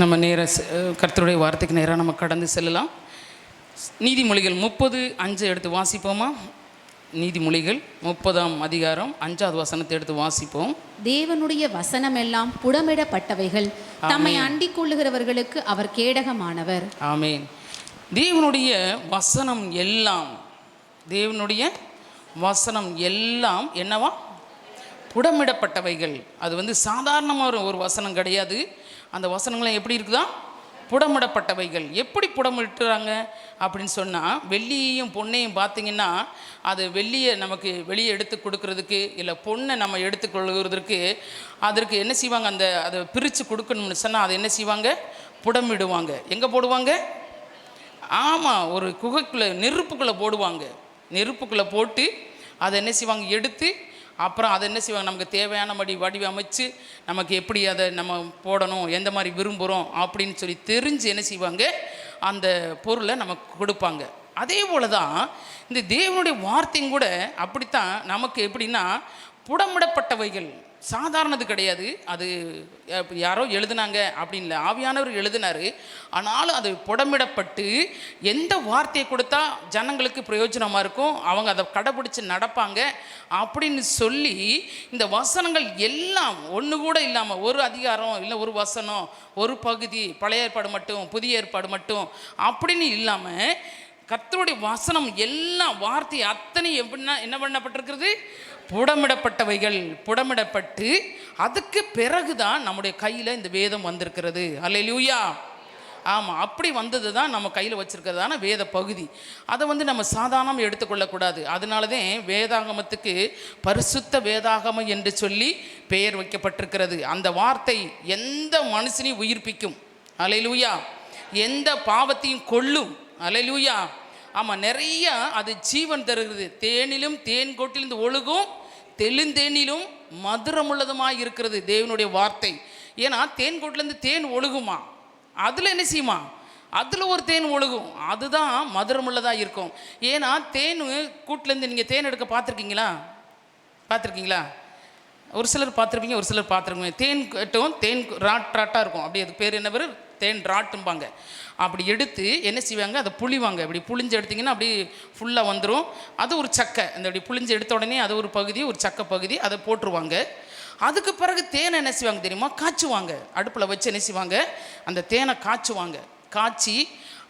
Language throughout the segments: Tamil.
நம்ம கர்த்தருடைய வார்த்தைக்கு நேராக நம்ம கடந்து செல்லலாம். நீதிமொழிகள் 30:5 எடுத்து வாசிப்போமா? நீதிமொழிகள் 30ஆம் அதிகாரம் 5வது வசனத்தை எடுத்து வாசிப்போம். தேவனுடைய வசனம் எல்லாம் புடமிடப்பட்டவைகள், தம்மை அண்டிக் கொள்ளுகிறவர்களுக்கு அவர் கேடகமானவர். ஆமென். தேவனுடைய வசனம் எல்லாம் என்னவா? புடமிடப்பட்டவைகள். அது சாதாரணமாக ஒரு வசனம் கிடையாது. அந்த வசனங்களை எப்படி இருக்குதா? புடமிடப்பட்டவைகள். எப்படி புடமிட்டுறாங்க அப்படின்னு சொன்னால், வெள்ளியையும் பொன்னையும் பார்த்திங்கன்னா, அது வெள்ளியை நமக்கு வெளியே எடுத்து கொடுக்கறதுக்கு, இல்லை பொண்ணை நம்ம எடுத்துக்கொள்கிறதுக்கு அதற்கு என்ன செய்வாங்க? அதை பிரித்து கொடுக்கணும்னு சொன்னால் அதை என்ன செய்வாங்க? புடமிடுவாங்க. எங்கே போடுவாங்க? ஆமாம், ஒரு குகைக்குள்ளே, நெருப்புக்குள்ளே போடுவாங்க. நெருப்புக்குள்ளே போட்டு அதை என்ன செய்வாங்க? எடுத்து அப்புறம் அதை என்ன செய்வாங்க? நமக்கு தேவையானபடி வடிவமைச்சு நமக்கு எப்படி அதை நம்ம போடணும், எந்த மாதிரி விரும்புகிறோம் அப்படின்னு சொல்லி தெரிஞ்சு என்ன செய்வாங்க? அந்த பொருளை நமக்கு கொடுப்பாங்க. அதே போல் தான் இந்த தேவனுடைய வார்த்தையும் கூட அப்படித்தான். நமக்கு எப்படின்னா, புடமிடப்பட்டவைகள். சாதாரணது கிடையாது. அது யாரோ எழுதுனாங்க அப்படின்னு இல்லை, ஆவியானவர் எழுதினார். ஆனாலும் அது புடமிடப்பட்டு எந்த வார்த்தையை கொடுத்தா ஜனங்களுக்கு பிரயோஜனமாக இருக்கும், அவங்க அதை கடைபிடிச்சு நடப்பாங்க அப்படின்னு சொல்லி இந்த வசனங்கள் எல்லாம் ஒன்று கூட இல்லாமல், ஒரு அதிகாரம் இல்லை ஒரு வசனம், ஒரு பகுதி, பழைய ஏற்பாடு மட்டும் புதிய ஏற்பாடு மட்டும் அப்படின்னு இல்லாமல் கர்த்தருடைய வசனம் எல்லாம் வார்த்தை அத்தனை எப்படின்னா என்ன பண்ணப்பட்டிருக்கிறது? புடமிடப்பட்டவைகள். புடமிடப்பட்டு அதுக்கு பிறகுதான் நம்முடைய கையில் இந்த வேதம் வந்திருக்கிறது. அல்லேலூயா. ஆமாம், அப்படி வந்தது தான் நம்ம கையில் வச்சுருக்கிறதான வேத பகுதி. அதை நம்ம சாதாரணமாக எடுத்துக்கொள்ளக்கூடாது. அதனால தான் வேதாகமத்துக்கு பரிசுத்த வேதாகமம் என்று சொல்லி பெயர் வைக்கப்பட்டிருக்கிறது. அந்த வார்த்தை எந்த மனுஷனையும் உயிர்ப்பிக்கும். அல்லேலூயா. எந்த பாவத்தையும் கொல்லும். அல்லேலூயா. ஆமாம், நிறைய அது ஜீவன் தருகிறது. தேனிலும் தேன் கொட்டிலிருந்து ஒழுகும், தெளிந்தேனிலும் மதுரமுள்ளதுமாக இருக்கிறது தேவனுடைய வார்த்தை. ஏன்னா தேன் கொட்டிலேருந்து தேன் ஒழுகுமா, அதில் என்ன செய்யுமா? அதில் ஒரு தேன் ஒழுகும், அதுதான் மதுரமுள்ளதாக இருக்கும். ஏன்னா தேன் கூட்டிலேருந்து நீங்கள் தேன் எடுக்க பார்த்துருக்கீங்களா? ஒரு சிலர் பார்த்துருப்பீங்க, ஒரு சிலர் பார்த்துருப்பீங்க. தேன் கட்டும், தேன் ராட்டாக இருக்கும். அப்படி அது பேர் என்ன பேர்? தேன் ராட்டும்பாங்க. அப்படி எடுத்து என்ன செய்வாங்க? அதை புளிவாங்க. அப்படி புளிஞ்சு எடுத்திங்கன்னா அப்படி ஃபுல்லாக வந்துடும். அது ஒரு சக்கை. அந்த அப்படி புளிஞ்சு எடுத்த உடனே அது ஒரு பகுதி, ஒரு சக்கை பகுதி, அதை போட்டுருவாங்க. அதுக்கு பிறகு தேனை என்ன செய்வாங்க தெரியுமா? காய்ச்சுவாங்க. அடுப்பில் வச்சு என்ன செய்வாங்க? அந்த தேனை காய்ச்சுவாங்க. காய்ச்சி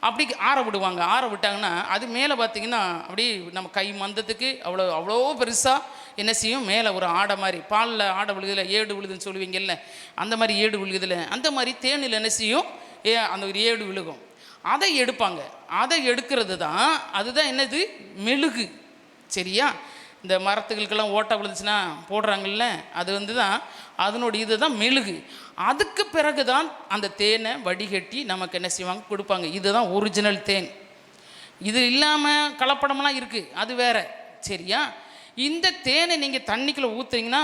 அப்படி ஆற விடுவாங்க. ஆற விட்டாங்கன்னா அது மேலே பார்த்திங்கன்னா அப்படி நம்ம கை மந்தத்துக்கு அவ்வளோ பெருசாக என்ன செய்யும்? மேலே ஒரு ஆடை மாதிரி, பாலில் ஆடை விழுகுதில்ல, ஏடு விழுதுன்னு சொல்லுவீங்கல்ல, அந்த மாதிரி ஏடு விழுகுதில்ல, அந்த மாதிரி தேனில் என்ன செய்யும்? அந்த ஒரு ஏடு விழுகும். அதை எடுப்பாங்க. அதை எடுக்கிறது தான், அதுதான் என்னது? மெழுகு. சரியா? இந்த மரத்துகளுக்கெல்லாம் ஓட்டை விழுந்துச்சுன்னா போடுறாங்கல்ல, அது தான் அதனுடைய இது தான் மெழுகு. அதுக்கு பிறகு தான் அந்த தேனை வடிகட்டி நமக்கு என்ன செய்வாங்க? கொடுப்பாங்க. இதுதான் ஒரிஜினல் தேன். இது இல்லாமல் கலப்படமெல்லாம் இருக்குது, அது வேற. சரியா? இந்த தேனை நீங்கள் தண்ணிக்குள்ளே ஊற்றுறீங்கன்னா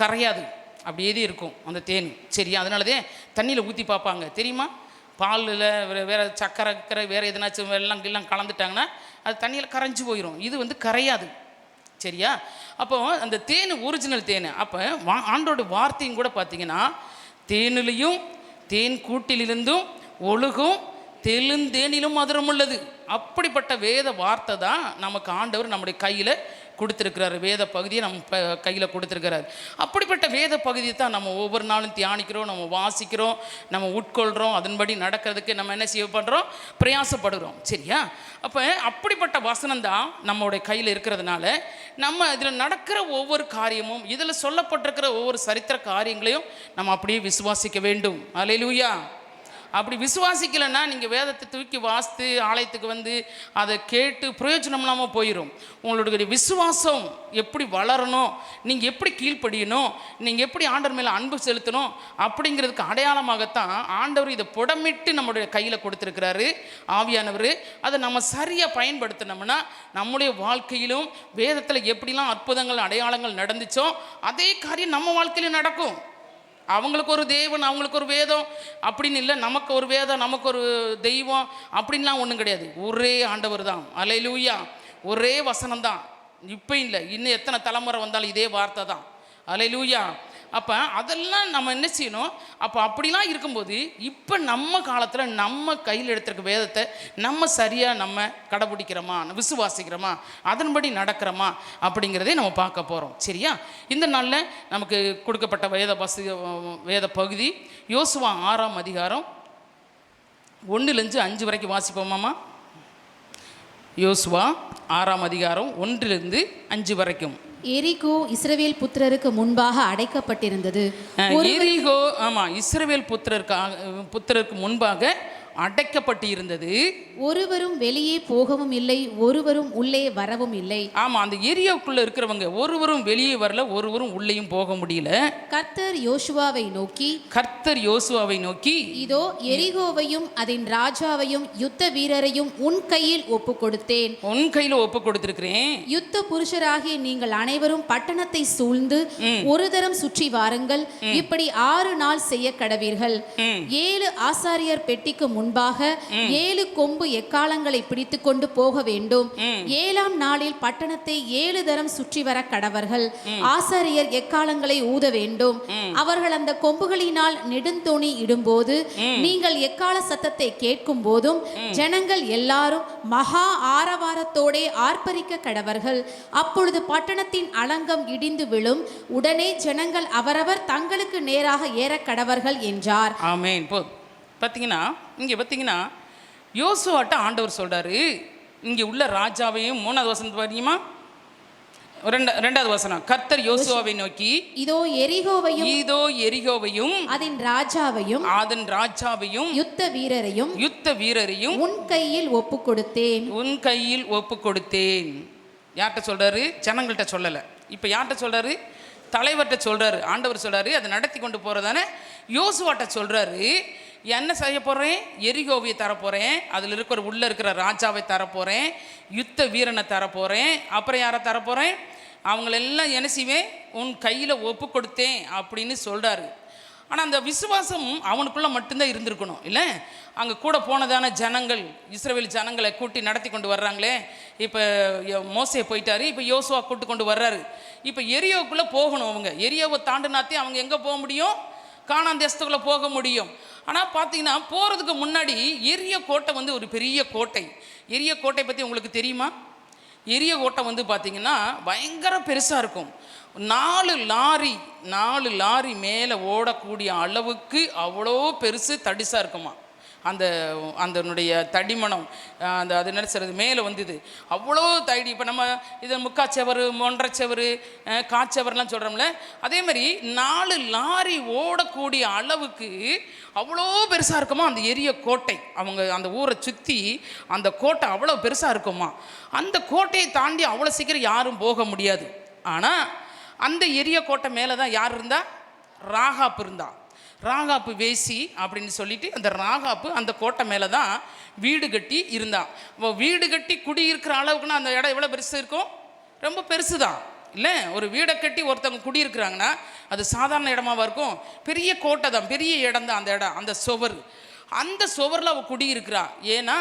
கரையாது, அப்படியே இருக்கும் அந்த தேன். சரியா? அதனாலதே தண்ணியில் ஊற்றி பார்ப்பாங்க, தெரியுமா? பாலில் வேறு சக்கரை வேறு எதனாச்சும் வெள்ளம் கலந்துட்டாங்கன்னா அது தண்ணியில் கரைஞ்சி போயிடும். இது கரையாது. சரியா? அப்போ அந்த தேன் ஒரிஜினல் தேன். அப்போ ஆண்டோட வார்த்தையும் கூட பார்த்திங்கன்னா, தேனிலையும் தேன் கூட்டிலிருந்தும் ஒழுகும், தெளிந்தேனிலும் மதுரம் உள்ளது. அப்படிப்பட்ட வேத வார்த்தை தான் நமக்கு ஆண்டவர் நம்முடைய கையில் கொடுத்துருக்கிறாரு. வேத பகுதியை நம்ம கையில் கொடுத்துருக்கிறாரு. அப்படிப்பட்ட வேத பகுதியை தான் நம்ம ஒவ்வொரு நாளும் தியானிக்கிறோம், நம்ம வாசிக்கிறோம், நம்ம உட்கொள்கிறோம். அதன்படி நடக்கிறதுக்கு நம்ம என்ன செய்ய பண்ணுறோம்? பிரயாசப்படுகிறோம். சரியா? அப்போ அப்படிப்பட்ட வசனம் தான் நம்மளுடைய கையில் இருக்கிறதுனால நம்ம இதில் நடக்கிற ஒவ்வொரு காரியமும், இதில் சொல்லப்பட்டிருக்கிற ஒவ்வொரு சரித்திர காரியங்களையும் நம்ம அப்படியே விசுவாசிக்க வேண்டும். அல்லேலூயா. அப்படி விசுவாசிக்கலைன்னா நீங்கள் வேதத்தை தூக்கி வாசித்து ஆலயத்துக்கு அதை கேட்டு பிரயோஜனம் இல்லாமல் போயிடும். உங்களுடைய விசுவாசம் எப்படி வளரணும், நீங்கள் எப்படி கீழ்ப்படியணும், நீங்கள் எப்படி ஆண்டவர் மேலே அன்பு செலுத்தணும் அப்படிங்கிறதுக்கு அடையாளமாகத்தான் ஆண்டவர் இதை புடமிட்டு நம்மளுடைய கையில் கொடுத்துருக்கிறாரு ஆவியானவர். அதை நம்ம சரியாக பயன்படுத்தினோம்னா நம்முடைய வாழ்க்கையிலும் வேதத்தில் எப்படிலாம் அற்புதங்கள் அடையாளங்கள் நடந்துச்சோ அதே காரியம் நம்ம வாழ்க்கையிலும் நடக்கும். அவங்களுக்கு ஒரு தேவன், அவங்களுக்கு ஒரு வேதம் அப்படின்னு இல்லை, நமக்கு ஒரு வேதம், நமக்கு ஒரு தெய்வம் அப்படின்லாம் ஒன்றும் கிடையாது. ஒரே ஆண்டவர் தான். அல்லேலூயா. ஒரே வசனம் தான். இப்போ இல்லை, இன்னும் எத்தனை தலைமுறை வந்தாலும் இதே வார்த்தை தான். அல்லேலூயா. அப்போ அதெல்லாம் நம்ம என்ன செய்யணும்? அப்போ அப்படிலாம் இருக்கும்போது இப்போ நம்ம காலத்தில் நம்ம கையில் எடுத்திருக்க வேதத்தை நம்ம சரியாக நம்ம கடைபிடிக்கிறோமா, விசுவாசிக்கிறோமா, அதன்படி நடக்கிறோமா அப்படிங்கிறதே நம்ம பார்க்க போகிறோம். சரியா? இந்த நாளில் நமக்கு கொடுக்கப்பட்ட வேத பகுதி யோசுவா 6ஆம் அதிகாரம் 1 5 வரைக்கும் வாசிப்போமாமா. யோசுவா 6ஆம் அதிகாரம் 1 5 வரைக்கும். எரிகோ இஸ்ரவேல் புத்திரருக்கு முன்பாக அடைக்கப்பட்டிருந்தது. எரிகோ, ஆமா, இஸ்ரவேல் புத்திரருக்கு முன்பாக அடைக்கப்பட்டு இருந்தது. ஒருவரும் வெளியே போகவும் இல்லை, ஒருவரும் உள்ளே வரவும் இல்லை. ஆமா, அந்த ஏரியாவுக்குள்ள இருக்கிறவங்க ஒருவரும் வெளியே வரல, ஒருவரும் உள்ளேயும் போக முடியல. கர்த்தர் யோசுவாவை நோக்கி இதோ எரிகோவையும் அதன் ராஜாவையும் யுத்த வீரரையும் உன் கையில் ஒப்பு கொடுத்தேன். உன் கையில ஒப்பு கொடுத்திருக்கிறேன். யுத்த புருஷராகிய நீங்கள் அனைவரும் பட்டணத்தை சூழ்ந்து ஒரு தரம் சுற்றி வாருங்கள். இப்படி 6 நாள் செய்ய கடவீர்கள். 7 ஆசாரியர் பெட்டிக்கு முன்பாக 7 கொம்பு எக்காலங்களை பிடித்து கொண்டு போக வேண்டும். 7ஆம் நாளில் பட்டணத்தை 7 தரம் சுற்றி வர கடவர்கள். ஆசாரியர் எக்காலங்களை ஊத வேண்டும். அவர்கள் அந்த கொம்புகளினால் நெடுந்தோணி இடும்போது நீங்கள் எக்கால சத்தத்தை கேட்கும் போதும் ஜனங்கள் எல்லாரும் மகா ஆரவாரத்தோடே ஆர்ப்பரிக்க கடவர்கள். அப்பொழுது பட்டணத்தின் அலங்கம் இடிந்து விழும். உடனே ஜனங்கள் அவரவர் தங்களுக்கு நேராக ஏற கடவர்கள் என்றார். ஆமென். பார்த்தீங்கன்னா இங்கே பார்த்தீங்கன்னா யோசுவாட்ட ஆண்டவர் சொல்கிறாரு, இங்கே உள்ள ராஜாவையும் 3வது வசனம் தெரியுமா? 2வது வசனம். கர்த்தர் யோசுவாவை நோக்கி இதோ எரிகோவையும் அதன் ராஜாவையும் யுத்த வீரரையும் உன் கையில் ஒப்பு கொடுத்தேன். யார்கிட்ட சொல்கிறாரு? ஜனங்கள்கிட்ட சொல்லலை. இப்போ யார்கிட்ட சொல்கிறாரு? தலைவர்கிட்ட சொல்கிறாரு. ஆண்டவர் சொல்கிறாரு, அதை நடத்தி கொண்டு போகிறதானே யோசுவாட்ட சொல்கிறாரு. என்ன செய்ய போகிறேன்? எரிகோவை தரப்போகிறேன், அதில் உள்ளே இருக்கிற ராஜாவை தரப்போகிறேன், யுத்த வீரனை தரப்போகிறேன், அப்புறம் யாரை தரப்போகிறேன்? அவங்களெல்லாம் என்ன செய்வேன்? உன் கையில் ஒப்பு கொடுத்தேன் அப்படின்னு சொல்கிறாரு. ஆனால் அந்த விசுவாசம் அவனுக்குள்ளே மட்டும்தான் இருந்திருக்கணும், இல்லை? அங்கே கூட போனதான ஜனங்கள், இஸ்ரவேல் ஜனங்களை கூட்டி நடத்தி கொண்டு வர்றாங்களே. இப்போ மோசே போயிட்டாரு, இப்போ யோசுவா கூட்டு கொண்டு வர்றாரு. இப்போ எரியோவுக்குள்ளே போகணும். அவங்க எரியோவை தாண்டினாத்தே அவங்க எங்கே போக முடியும்? கானான் தேசத்துக்குள்ளே போக முடியும். ஆனால் பார்த்தீங்கன்னா போகிறதுக்கு முன்னாடி எரிய கோட்டை ஒரு பெரிய கோட்டை. எரிய கோட்டை பற்றி உங்களுக்கு தெரியுமா? எரிய கோட்டை பார்த்தீங்கன்னா பயங்கர பெருசாக இருக்கும். 4 லாரி மேலே ஓடக்கூடிய அளவுக்கு அவ்வளோ பெருசு தடிசாக இருக்குமா. அதனுடைய தடிமனம் அது என்ன செய்கிறது மேலே வந்தது அவ்வளோ தடி. இப்போ நம்ம இதை முக்காச்செவரு, 1.5 செவரு, காச்செவர்லாம் சொல்கிறோம்ல, அதே மாதிரி 4 லாரி ஓடக்கூடிய அளவுக்கு அவ்வளோ பெருசாக இருக்குமா அந்த எரிய கோட்டை. அவங்க அந்த ஊரை சுற்றி அந்த கோட்டை அவ்வளோ பெருசாக இருக்குமா. அந்த கோட்டையை தாண்டி அவ்வளோ சீக்கிரம் யாரும் போக முடியாது. ஆனால் அந்த எரிய கோட்டை மேலே தான் யார் இருந்தா? ராகாப்பு இருந்தா. ராகாப்பு வேசி அப்படின்னு சொல்லிட்டு அந்த ராகாப்பு அந்த கோட்டை மேலே தான் வீடு கட்டி இருந்தான். வீடு கட்டி குடியிருக்கிற அளவுக்குன்னா அந்த இடம் எவ்வளோ பெருசு இருக்கும்? ரொம்ப பெருசு தான், இல்லை? ஒரு வீடை கட்டி ஒருத்தவங்க குடியிருக்கிறாங்கன்னா அது சாதாரண இடமாவா இருக்கும்? பெரிய கோட்டை தான், பெரிய இடம் தான் அந்த இடம். அந்த சுவரில் அவள் குடியிருக்கிறா. ஏன்னா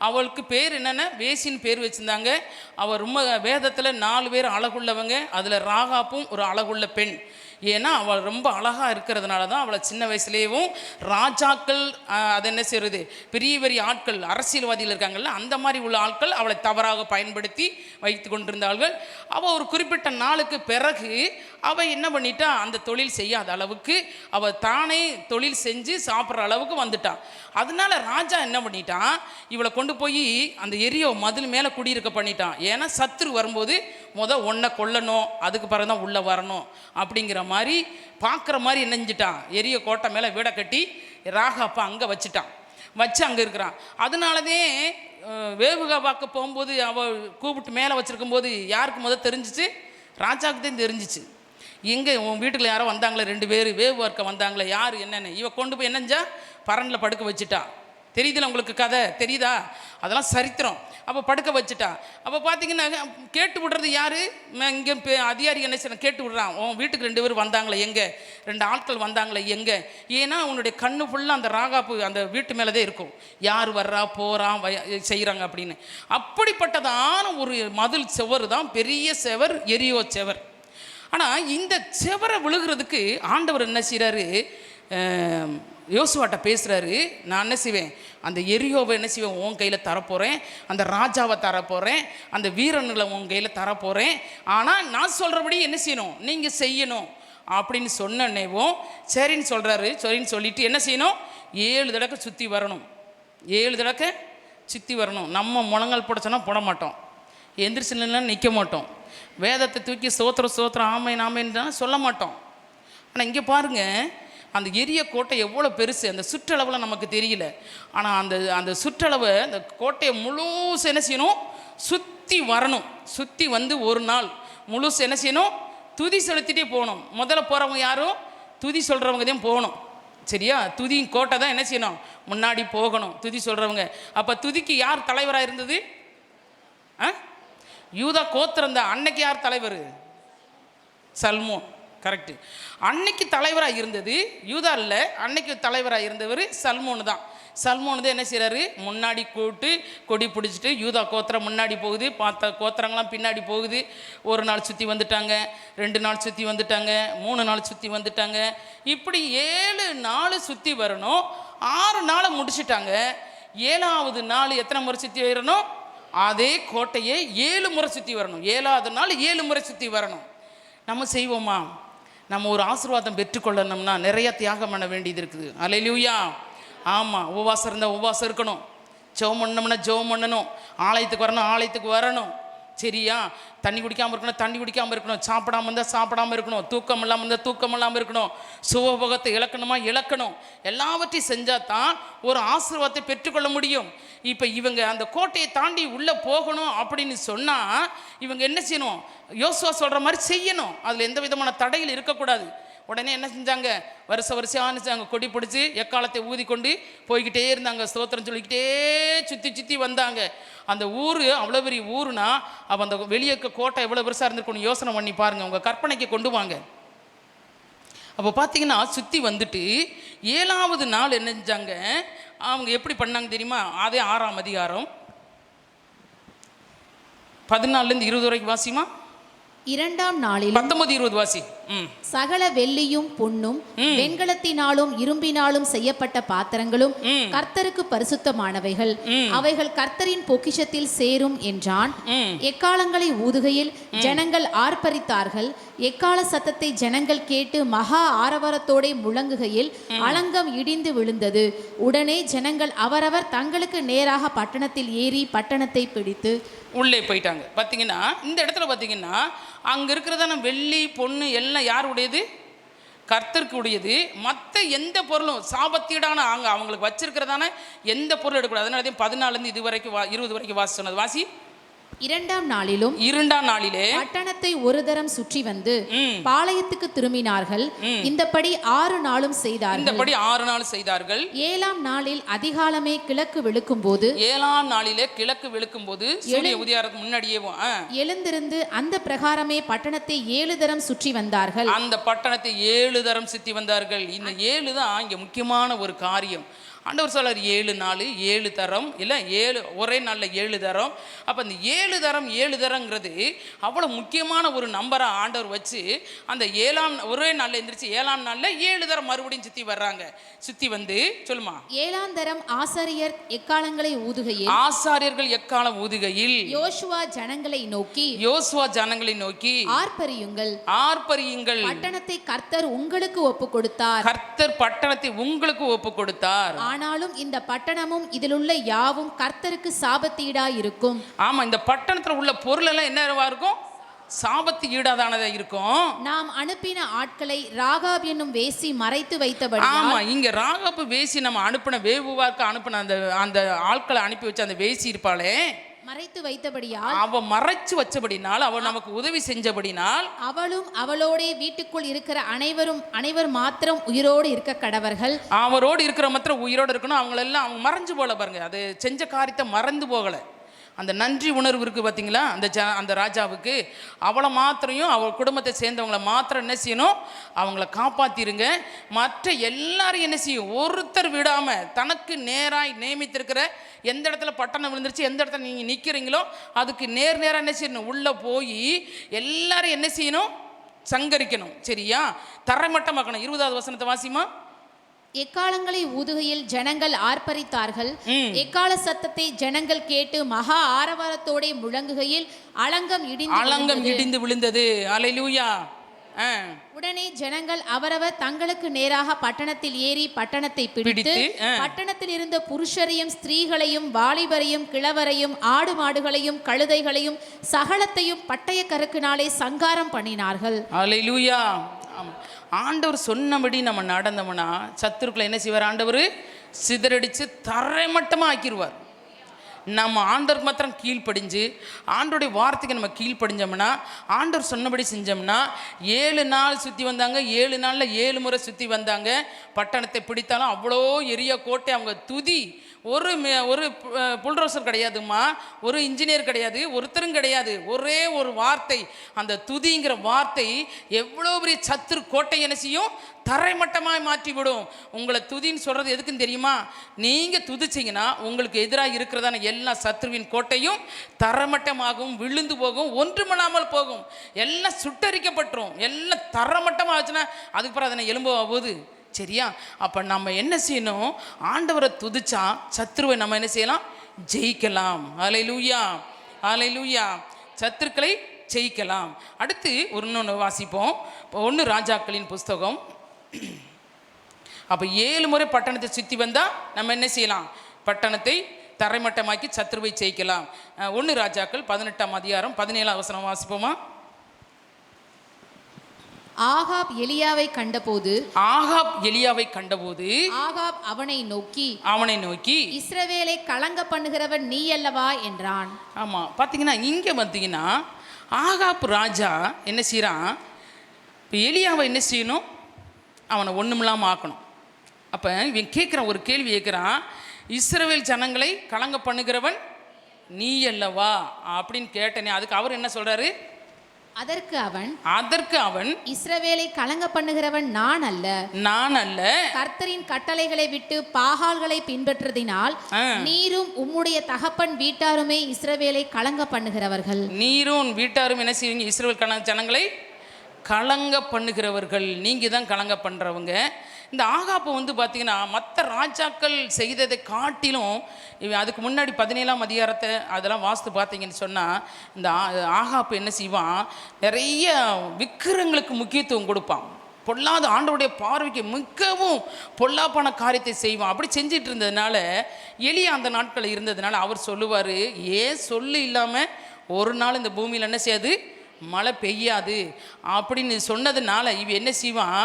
அவளுக்கு பேர் என்னென்ன? வேசின்னு பேர் வச்சுருந்தாங்க. அவள் ரொம்ப வேதத்தில் 4 பேர் அழகுள்ளவங்க, அதில் ராகாப்பும் ஒரு அழகுள்ள பெண். ஏன்னா அவள் ரொம்ப அழகாக இருக்கிறதுனால தான் அவளை சின்ன வயசுலேயும் ராஜாக்கள், அது என்ன செய்கிறது, பெரிய பெரிய ஆட்கள், அரசியல்வாதிகள் இருக்காங்கள்ல, அந்த மாதிரி உள்ள ஆட்கள் அவளை தவறாக பயன்படுத்தி வைத்து கொண்டிருந்தார்கள். அவள் ஒரு குறிப்பிட்ட நாளுக்கு பிறகு அவள் என்ன பண்ணிட்டா? அந்த தொழில் செய்யாத அளவுக்கு அவள் தானே தொழில் செஞ்சு சாப்பிட்ற அளவுக்கு வந்துட்டான். அதனால ராஜா என்ன பண்ணிட்டான்? இவளை கொண்டு போய் அந்த எரியோ மதில் மேலே குடியிருக்க பண்ணிட்டான். ஏன்னா சத்துரு வரும்போது ஒன்றை கொல்லணும், அதுக்கு பிறகு தான் உள்ளே வரணும் அப்படிங்கிற மாதிரி பார்க்குற மாதிரி என்னஞ்சிட்டான். எரிய கோட்டை மேலே வீடை கட்டி ராகாப்பா அங்கே வச்சு அங்கே இருக்கிறான். அதனாலதே வேவுகா பார்க்க போகும்போது அவள் கூப்பிட்டு மேலே வச்சுருக்கும் போது யாருக்கு தெரிஞ்சிச்சு? ராஜாவுக்கு தான் தெரிஞ்சிச்சு. எங்கே உன் வீட்டுக்குள்ள யாரோ வந்தாங்களே, 2 பேர் வேவு பார்க்க வந்தாங்களே, யார் என்னென்னு இவ கொண்டு போய் என்னஞ்சா பரனில் படுக்க வச்சுட்டா. தெரியுதுல உங்களுக்கு கதை? தெரியுதா? அதெல்லாம் சரித்திரம். அப்போ படுக்க வச்சுட்டா. அப்போ பார்த்தீங்கன்னா கேட்டு விடுறது யார்? இங்கே அதிகாரி என்ன செய்ய கேட்டு விடுறான். உன் வீட்டுக்கு 2 பேர் வந்தாங்களே எங்கே? 2 ஆட்கள் வந்தாங்களே எங்கே? ஏன்னா உன்னுடைய கண்ணு ஃபுல்லாக அந்த ராகாப்பு அந்த வீட்டு மேலே தான் இருக்கும், யார் வர்றா போகிறான் செய்கிறாங்க அப்படின்னு. அப்படிப்பட்டதான ஒரு மதில் செவர் தான் பெரிய செவர், எரியோ செவர். ஆனால் இந்த செவரை விழுகிறதுக்கு ஆண்டவர் என்ன செய்கிறாரு, யோசுவாட்ட பேசுகிறாரு, நான் என்ன செய்வேன், அந்த எரியோவை என்ன செய்வேன் உன் கையில் தரப்போகிறேன், அந்த ராஜாவை தரப்போகிறேன், அந்த வீரர்களை உன் கையில் தரப்போகிறேன், ஆனால் நான் சொல்கிறபடி என்ன செய்யணும், நீங்கள் செய்யணும் அப்படின்னு சொன்னேவும் சரின்னு சொல்கிறாரு. சரின்னு சொல்லிட்டு என்ன செய்யணும், 7 தடவை சுற்றி வரணும். 7 தடவை சுற்றி வரணும். நம்ம முழங்கால் போட சொன்னால் போட மாட்டோம், எந்திரிச்சுன்னா நிற்க மாட்டோம், வேதத்தை தூக்கி சோத்திரம் ஆமைன் ஆமைன்னு சொல்ல மாட்டோம். ஆனால் இங்கே பாருங்கள், அந்த எரிய கோட்டை எவ்வளோ பெருசு, அந்த சுற்றளவில் நமக்கு தெரியல. ஆனால் அந்த சுற்றளவை, அந்த கோட்டையை முழுசு என்ன செய்யணும், சுற்றி வரணும். சுற்றி வந்து ஒரு நாள் முழுசு என்ன செய்யணும், துதி செலுத்திட்டே போகணும். முதல்ல போகிறவங்க யாரும் துதி சொல்கிறவங்க தான் போகணும், சரியா? துதி கோட்டை தான் என்ன செய்யணும், முன்னாடி போகணும் துதி சொல்கிறவங்க. அப்போ துதிக்கு யார் தலைவராக இருந்தது? யூதா கோத்திரம் தான். அன்னைக்கு யார் தலைவர்? சல்மோன். கரெக்டு. அன்னைக்கு தலைவராக இருந்தது யூதா இல்லை, அன்னைக்கு தலைவராக இருந்தவர் சல்மோன் தான். சல்மோன் தான் என்ன செய்கிறாரு, முன்னாடி கூட்டு கொடி பிடிச்சிட்டு யூதா கோத்திரம் முன்னாடி போகுது, பார்த்த கோத்திரங்களாம் பின்னாடி போகுது. ஒரு நாள் சுற்றி வந்துட்டாங்க, 2 நாள் சுற்றி வந்துட்டாங்க, 3 நாள் சுற்றி வந்துட்டாங்க. இப்படி 7 நாள் சுற்றி வரணும். 6 நாளை முடிச்சுட்டாங்க. 7ஆவது நாள் எத்தனை முறை சுற்றி வரணும்? அதே கோட்டையை 7 முறை சுற்றி வரணும். 7ஆவது நாள் 7 முறை சுற்றி வரணும். நம்ம செய்வோமா? நம்ம ஒரு ஆசீர்வாதம் பெற்றுக்கொள்ளணும்னா நிறைய தியாகம் பண்ண வேண்டியது இருக்குது. அல்லேலூயா. ஆமாம், உபவாசம் இருந்தால் உபவாசம் இருக்கணும், ஜெபம் பண்ணோம்னா ஜெபம் பண்ணணும், ஆலயத்துக்கு வரணும் ஆலயத்துக்கு வரணும், சரியா? தண்ணி குடிக்காமல் இருக்கணும் தண்ணி குடிக்காமல் இருக்கணும், சாப்பிடாமல் இருந்தால் சாப்பிடாமல் இருக்கணும், தூக்கம் இல்லாமல் இருந்தால் தூக்கம் இல்லாமல் இருக்கணும், சுகபோகத்தை இழக்கணுமா இழக்கணும். எல்லாவற்றையும் செஞ்சால் தான் ஒரு ஆசீர்வாதத்தை பெற்றுக்கொள்ள முடியும். இப்போ இவங்க அந்த கோட்டையை தாண்டி உள்ளே போகணும் அப்படின்னு சொன்னால் இவங்க என்ன செய்யணும், யோசுவா சொல்கிற மாதிரி செய்யணும். அதில் எந்த விதமான தடையில் இருக்கக்கூடாது. உடனே என்ன செஞ்சாங்க, வருஷம் கொடி பிடிச்சி எக்காலத்தை ஊதி கொண்டு போய்கிட்டே இருந்தாங்க, ஸ்தோத்திரம் சொல்லிக்கிட்டே சுற்றி வந்தாங்க. அந்த ஊர் அவ்வளோ பெரிய ஊருனா அப்போ அந்த வெளியே கோட்டை எவ்வளோ பெருசாக இருந்திருக்கணும் யோசனை பண்ணி பாருங்கள், உங்கள் கற்பனைக்கு கொண்டு வாங்க. அப்போ பார்த்தீங்கன்னா சுற்றி வந்துட்டு 7ஆவது நாள் என்ன செஞ்சாங்க, அவங்க எப்படி பண்ணாங்க தெரியுமா? அதே 6ஆம் அதிகாரம் 14லேருந்து 20 வரைக்கும் வாசிமா. 2ஆம் நாளில் 19-20 வாசி. சகல வெள்ளியும் பொன்னும் வெண்கலத்தினாலும் இரும்பினாலும் செய்யப்பட்ட பாத்திரங்களும் கர்த்தருக்கு பரிசுத்தமானவைகள், அவைகள் கர்த்தரின் பொக்கிஷத்தில் சேரும் என்றான். எக்காலங்களை ஊதுகையில் ஜனங்கள் ஆர்ப்பரித்தார்கள். எக்கால சத்தத்தை ஜனங்கள் கேட்டு மகா ஆரவாரத்தோടെ முழங்குகையில் அலங்கம் இடிந்து விழுந்தது. உடனே ஜனங்கள் அவரவர் தங்களுக்கு நேராக பட்டணத்தில் ஏறி பட்டணத்தை பிடித்து உள்ளே போயிட்டாங்க. பார்த்தீங்கன்னா இந்த இடத்துல பார்த்தீங்கன்னா அங்கே இருக்கிறதான வெள்ளி பொண்ணு எல்லாம் யாருடையது? கர்த்தருக்கு உடையது. மற்ற எந்த பொருளும் சாபத்தீடான அவங்களுக்கு வச்சிருக்கிறதான எந்த பொருளும் எடுக்கக்கூடாது. அதனால 14லேருந்து 20 வரைக்கும் வாசி சொன்னது. வாசி. 2ஆம் நாளிலும் 2ஆம் நாளிலே பட்டணத்தை ஒரு தரம் சுற்றி வந்து பாளையத்துக்கு திரும்பினார்கள். இந்தபடி 6 நாளும் செய்தார்கள். 7ஆம் நாளில் அதிகாலமே கிழக்கு வெளுக்கும் போது 7ஆம் நாளிலே கிழக்கு வெளுக்கும் போது சூரிய உதயத்துக்கு முன்னாடியே எழுந்திருந்து அந்த பிரகாரமே பட்டணத்தை 7 தரம் சுற்றி வந்தார்கள். அந்த பட்டணத்தை 7 தரம் சுற்றி வந்தார்கள். இந்த 7 தான் இங்கே முக்கியமான ஒரு காரியம். ஆண்டவர் சொல்றார் 7 நாள் 7 தரம், இல்லை 7 ஒரே நாளில் 7 தரம். அப்போ இந்த 7 தரங்கிறது அவ்வளோ முக்கியமான ஒரு நம்பராக ஆண்டவர் வச்சு அந்த 7ஆம் ஒரே நாளில் எந்திரிச்சு 7ஆம் நாளில் 7 தரம் மறுபடியும் சுற்றி வர்றாங்க. சுற்றி வந்து சொல்லுமா. 7ஆம் தரம் ஆசாரியர்கள் எக்காலங்களை ஊதுகையில் யோசுவா ஜனங்களை நோக்கி ஆர்ப்பரியுங்கள், பட்டணத்தை கர்த்தர் உங்களுக்கு ஒப்பு கொடுத்தார். ஆனாலும் இந்த பட்டணமும் இதிலுள்ள யாவும் கர்த்தருக்கு சாபத்தீடா இருக்கும். ஆமா, இந்த பட்டணத்துல உள்ள பொருள் எல்லாம் என்னவா இருக்கும்? சாபத்து ஈடாதானதா இருக்கும். நாம் அனுப்பின ஆட்களை ராகாப் என்னும் வேசி மறைத்து வைத்தபடி. ஆமா, இங்க ராகாப் வேசி நம்ம அனுப்பின வேவுவாக்கு அனுப்பின அந்த ஆட்களை அனுப்பி வச்ச அந்த வேசி இருப்பாளே, மறைத்து வைத்தபடியால், அவ மறைச்சு வச்சபடினால், அவ நமக்கு உதவி செஞ்சபடினால், அவளும் அவளோட வீட்டுக்குள் இருக்கிற அனைவர் மாத்திரம் உயிரோடு இருக்க கடவர்கள். அவரோடு இருக்கிற மாத்திரம் உயிரோடு இருக்கணும். அவங்களெல்லாம் அவங்க மறைஞ்சு போல பாருங்க, அது செஞ்ச காரியத்தை மறந்து போகலை. அந்த நன்றி உணர்வு இருக்குது பார்த்தீங்களா அந்த ராஜாவுக்கு. அவளை மாத்திரையும் அவள் குடும்பத்தை சேர்ந்தவங்களை மாத்திரம் என்ன செய்யணும், அவங்கள காப்பாற்றிருங்க. மற்ற எல்லாரும் என்ன செய்யும், ஒருத்தர் விடாமல் தனக்கு நேராக நியமித்திருக்கிற எந்த இடத்துல பட்டணம் விழுந்துருச்சு, எந்த இடத்துல நீங்கள் நிற்கிறீங்களோ அதுக்கு நேராக என்ன செய்யணும், உள்ளே போய் எல்லாரும் என்ன செய்யணும், சங்கரிக்கணும். சரியா? தரைமட்டமாக்கணும். 20வது வசனத்தை வாசிமா. எக்காலங்களை ஊதுகையில் ஜனங்கள் ஆர்ப்பரித்தார்கள். எக்கால சத்தத்தை ஜனங்கள் கேட்டு மகா ஆரவாரத்தோட முழங்குகையில் அலங்கம் இடிந்து விழுந்தது. அல்லேலூயா. உடனே ஜனங்கள் அவரவர் தங்களுக்கு நேராக பட்டணத்தில் ஏறி பட்டணத்தை பிடித்து பட்டணத்தில் இருந்த புருஷரையும் ஸ்திரீகளையும் வாலிபரையும் கிழவரையும் ஆடு மாடுகளையும் கழுதைகளையும் சகலத்தையும் பட்டய கருக்கினாலே சங்காரம் பண்ணினார்கள். அல்லேலூயா. ஆண்டவர் சொன்னபடி நம்ம நடந்தோம்னா சத்துருக்களை என்ன செய்வார்? ஆண்டவர் சிதறடிச்சு தரைமட்டமாக ஆக்கிடுவார். நம்ம ஆண்டவருக்கு மாத்திரம் கீழ்ப்படிஞ்சு ஆண்டோடைய வார்த்தைக்கு நம்ம கீழ்ப்படிஞ்சோம்னா, ஆண்டவர் சொன்னபடி செஞ்சோம்னா, 7 நாள் சுற்றி வந்தாங்க. 7 நாளில் 7 முறை சுற்றி வந்தாங்க. பட்டணத்தை பிடித்தாலும் அவ்வளோ எரிய கோட்டை அவங்க துதி. ஒரு புல்ரோசர் கிடையாதுமா, ஒரு இன்ஜினியர் கிடையாது, ஒருத்தரும் கிடையாது. ஒரே ஒரு வார்த்தை, அந்த துதிங்கிற வார்த்தை எவ்வளோ பெரிய சத்துரு கோட்டை என்ன செய்யும்? தரைமட்டமாக மாற்றி விடும். உங்களை துதின்னு சொல்கிறது எதுக்குன்னு தெரியுமா? நீங்கள் துதிச்சிங்கன்னா உங்களுக்கு எதிராக இருக்கிறதான எல்லா சத்துருவின் கோட்டையும் தரைமட்டமாகவும் விழுந்து போகும், ஒன்றுமில்லாமல் போகும், எல்லாம் சுட்டரிக்கப்பட்டுரும். எல்லாம் தரைமட்டமாக ஆச்சுன்னா அதுக்கப்புறம் அதனை எலும்பு போகுது. சரியா? அப்போ நம்ம என்ன செய்யணும்? ஆண்டவரை துதிச்சா சத்துருவை நம்ம என்ன செய்யலாம்? ஜெயிக்கலாம். அல்லேலூயா, அல்லேலூயா. சத்துருக்களை ஜெயிக்கலாம். அடுத்து இன்னொன்று வாசிப்போம். இப்போ 1 ராஜாக்களின் புஸ்தகம். அப்போ 7 முறை பட்டணத்தை சுற்றி வந்தால் நம்ம என்ன செய்யலாம்? பட்டணத்தை தரைமட்டமாக்கி சத்துருவை ஜெயிக்கலாம். 1 ராஜாக்கள் 18ஆம் அதிகாரம் 17ஆம் வசனம் வாசிப்போமா. ஆகாப் எலியாவை கண்டபோது ஆகாப் அவனை நோக்கி இஸ்ரவேலை கலங்க பண்ணுகிறவன் நீ அல்லவா என்றான். ஆமா, பாத்தீங்கன்னா இங்க பார்த்தீங்கன்னா ஆகாப் ராஜா என்ன செய்யறான்? இப்போ எலியாவை என்ன செய்யணும்? அவனை ஒண்ணுமில்லாம ஆக்கணும். அப்ப இவன் கேட்குறான், ஒரு கேள்வி கேட்குறான், இஸ்ரவேல் ஜனங்களை கலங்க பண்ணுகிறவன் நீ அல்லவா அப்படின்னு கேட்டனே. அதுக்கு அவர் என்ன சொல்றாரு? அதற்கு அவன் இஸ்ரவேலை கலங்க பண்ணுகிறவன் நான் அல்ல, கர்த்தரின் கட்டளைகளை விட்டு பாகால்களை பின்பற்றதினால் நீரும் உம்முடைய தகப்பன் வீட்டாருமே இஸ்ரவேலை கலங்க பண்ணுகிறவர்கள். நீரும் வீட்டாரும் என்ன செய்வீங்க? இஸ்ரவேல் ஜனங்களை கலங்க பண்ணுகிறவர்கள். நீங்க தான் கலங்க பண்றவங்க. இந்த ஆகாப்பு வந்து பார்த்தீங்கன்னா மற்ற ராஜாக்கள் செய்ததை காட்டிலும் அதுக்கு முன்னாடி 17ஆம் அதிகாரத்தை அதெல்லாம் வாஸ்து பார்த்தீங்கன்னு சொன்னால், இந்த ஆகாப்பு என்ன செய்வான்? நிறைய விக்கிரங்களுக்கு முக்கியத்துவம் கொடுப்பான். பொல்லாத ஆண்டவருடைய பார்வைக்கு மிகவும் பொல்லாப்பான காரியத்தை செய்வான். அப்படி செஞ்சிட்டு இருந்ததுனால எலியா அந்த நாட்களில் இருந்ததுனால அவர் சொல்லுவார், ஏன் சொல்லு இல்லாமல் ஒரு நாள் இந்த பூமியில் என்ன செய்யாது? மழை பெய்யாது அப்படின்னு சொன்னதுனால இவ என்ன செய்வான்?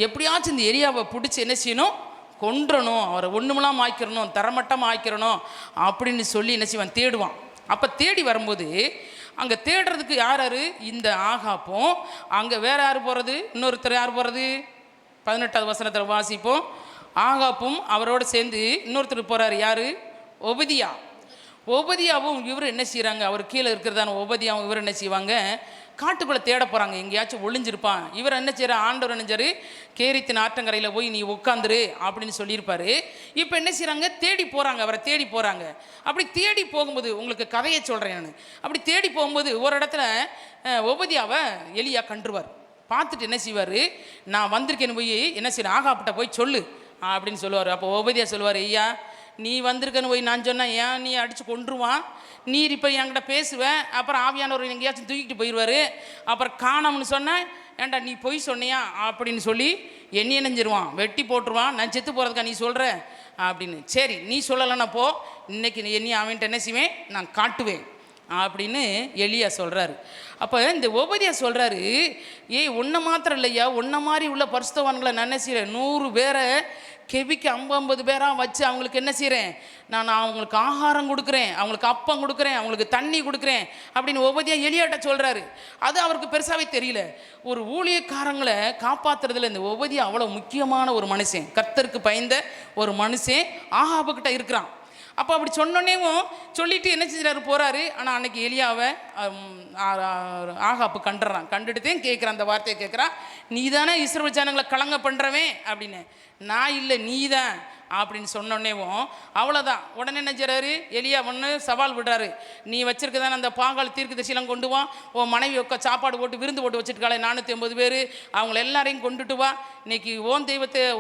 எப்படியாச்சும் இந்த எலியாவை பிடிச்சி என்ன செய்யணும்? கொன்றணும், அவரை ஒன்றுமெல்லாம் ஆக்கிடணும், தரமட்டமாக ஆக்கிடணும் அப்படின்னு சொல்லி என்ன செய்வான்? தேடுவான். அப்போ தேடி வரும்போது அங்கே தேடுறதுக்கு யார்? இந்த ஆகாப்பும். அங்கே வேற யார் போகிறது? இன்னொருத்தர் யார் போகிறது? 18வது வசனத்தில் வாசிப்போம். ஆகாப்பும் அவரோட சேர்ந்து இன்னொருத்தர் போகிறாரு. யார்? ஒபதியாவும் இவர் என்ன செய்கிறாங்க? அவர் கீழே இருக்கிறதான ஒபதியாவும் இவர் என்ன செய்வாங்க? காட்டுக்குள்ளே தேட போகிறாங்க, எங்கேயாச்சும் ஒளிஞ்சிருப்பான். இவர் என்ன செய்கிற? ஆண்டவர் நினைஞ்சாரு, கேரித்தின் ஆற்றங்கரையில் போய் நீ உட்காந்துரு அப்படின்னு சொல்லியிருப்பாரு. இப்போ என்ன செய்கிறாங்க? தேடி போகிறாங்க, அவரை தேடி போகிறாங்க. அப்படி தேடி போகும்போது உங்களுக்கு கதையை சொல்கிறேன் நான். அப்படி தேடி போகும்போது ஒரு இடத்துல ஒபதியாவை எலியா கண்டுருவார். பார்த்துட்டு என்ன செய்வார்? நான் வந்திருக்கேன்னு போய் என்ன செய்யணும்? ஆகாப்பிட்ட போய் சொல்லு அப்படின்னு சொல்லுவார். அப்போ ஒபதியா சொல்லுவார், ஐயா நீ வந்திருக்கன்னு போய் நான் சொன்னேன், ஏன் நீ அடித்து கொன்றுவான், நீர் இப்போ என்கிட்ட பேசுவேன், அப்புறம் ஆவியானவர் எங்கேயாச்சும் தூக்கிட்டு போயிடுவார், அப்புறம் காணோம்னு சொன்னேன், ஏன்டா நீ பொய் சொன்னியா அப்படின்னு சொல்லி என்னையே நெஞ்சிருவான், வெட்டி போட்டுருவான், நான் செத்து போகிறதுக்கா நீ சொல்கிற அப்படின்னு. சரி நீ சொல்லலைன்னா போ, இன்னைக்கு என்னையை அவன்கிட்ட என்ன செய்வேன்? நான் காட்டுவேன் அப்படின்னு எலியா சொல்கிறாரு. அப்போ இந்த ஒபதியா சொல்கிறாரு, ஒன்றை மாத்திரம் இல்லையா, ஒன்றை மாதிரி உள்ள பரிசுத்தவான்களை நான் என்ன செய்கிறேன்? 100 பேரை கெபிக்கு 50 பேராக வச்சு அவங்களுக்கு என்ன செய்கிறேன்? நான் அவங்களுக்கு ஆகாரம் கொடுக்குறேன், அவங்களுக்கு அப்பம் கொடுக்குறேன், அவங்களுக்கு தண்ணி கொடுக்குறேன் அப்படின்னு ஒபதியா எலியாட்ட சொல்கிறாரு. அது அவருக்கு பெருசாகவே தெரியல. ஒரு ஊழியக்காரங்களை காப்பாற்றுறதுல இந்த ஒபதியா அவ்வளோ முக்கியமான ஒரு மனுஷன், கர்த்தருக்கு பயந்த ஒரு மனுஷன் ஆகாபுக்கிட்ட இருக்கிறான். அப்போ அப்படி சொன்னோன்னேவும் சொல்லிட்டு என்ன செஞ்சாரு? போகிறாரு. ஆனால் அன்னைக்கு எலியாவை ஆகாப்பு கண்டுட்டுதான் கேட்குறான், அந்த வார்த்தையை கேட்குறான், நீ தானே இஸ்ரவேல் ஜனங்களை கலங்க பண்ணுறவன் அப்படின்னு. நான் இல்லை, நீ தான் அப்படின்னு சொன்னோடனேவும் அவ்வளோதான். உடனே என்ன செய்றாரு, எலியா ஒன்று சவால் விடுறாரு. நீ வச்சிருக்கதான அந்த பாகால் தீர்க்கதரிசிலாம் கொண்டு வா, உன் மனைவி சாப்பாடு போட்டு விருந்து போட்டு வச்சுருக்காளே 450 பேர், அவங்கள எல்லாரையும் கொண்டுட்டு வா, இன்னைக்கு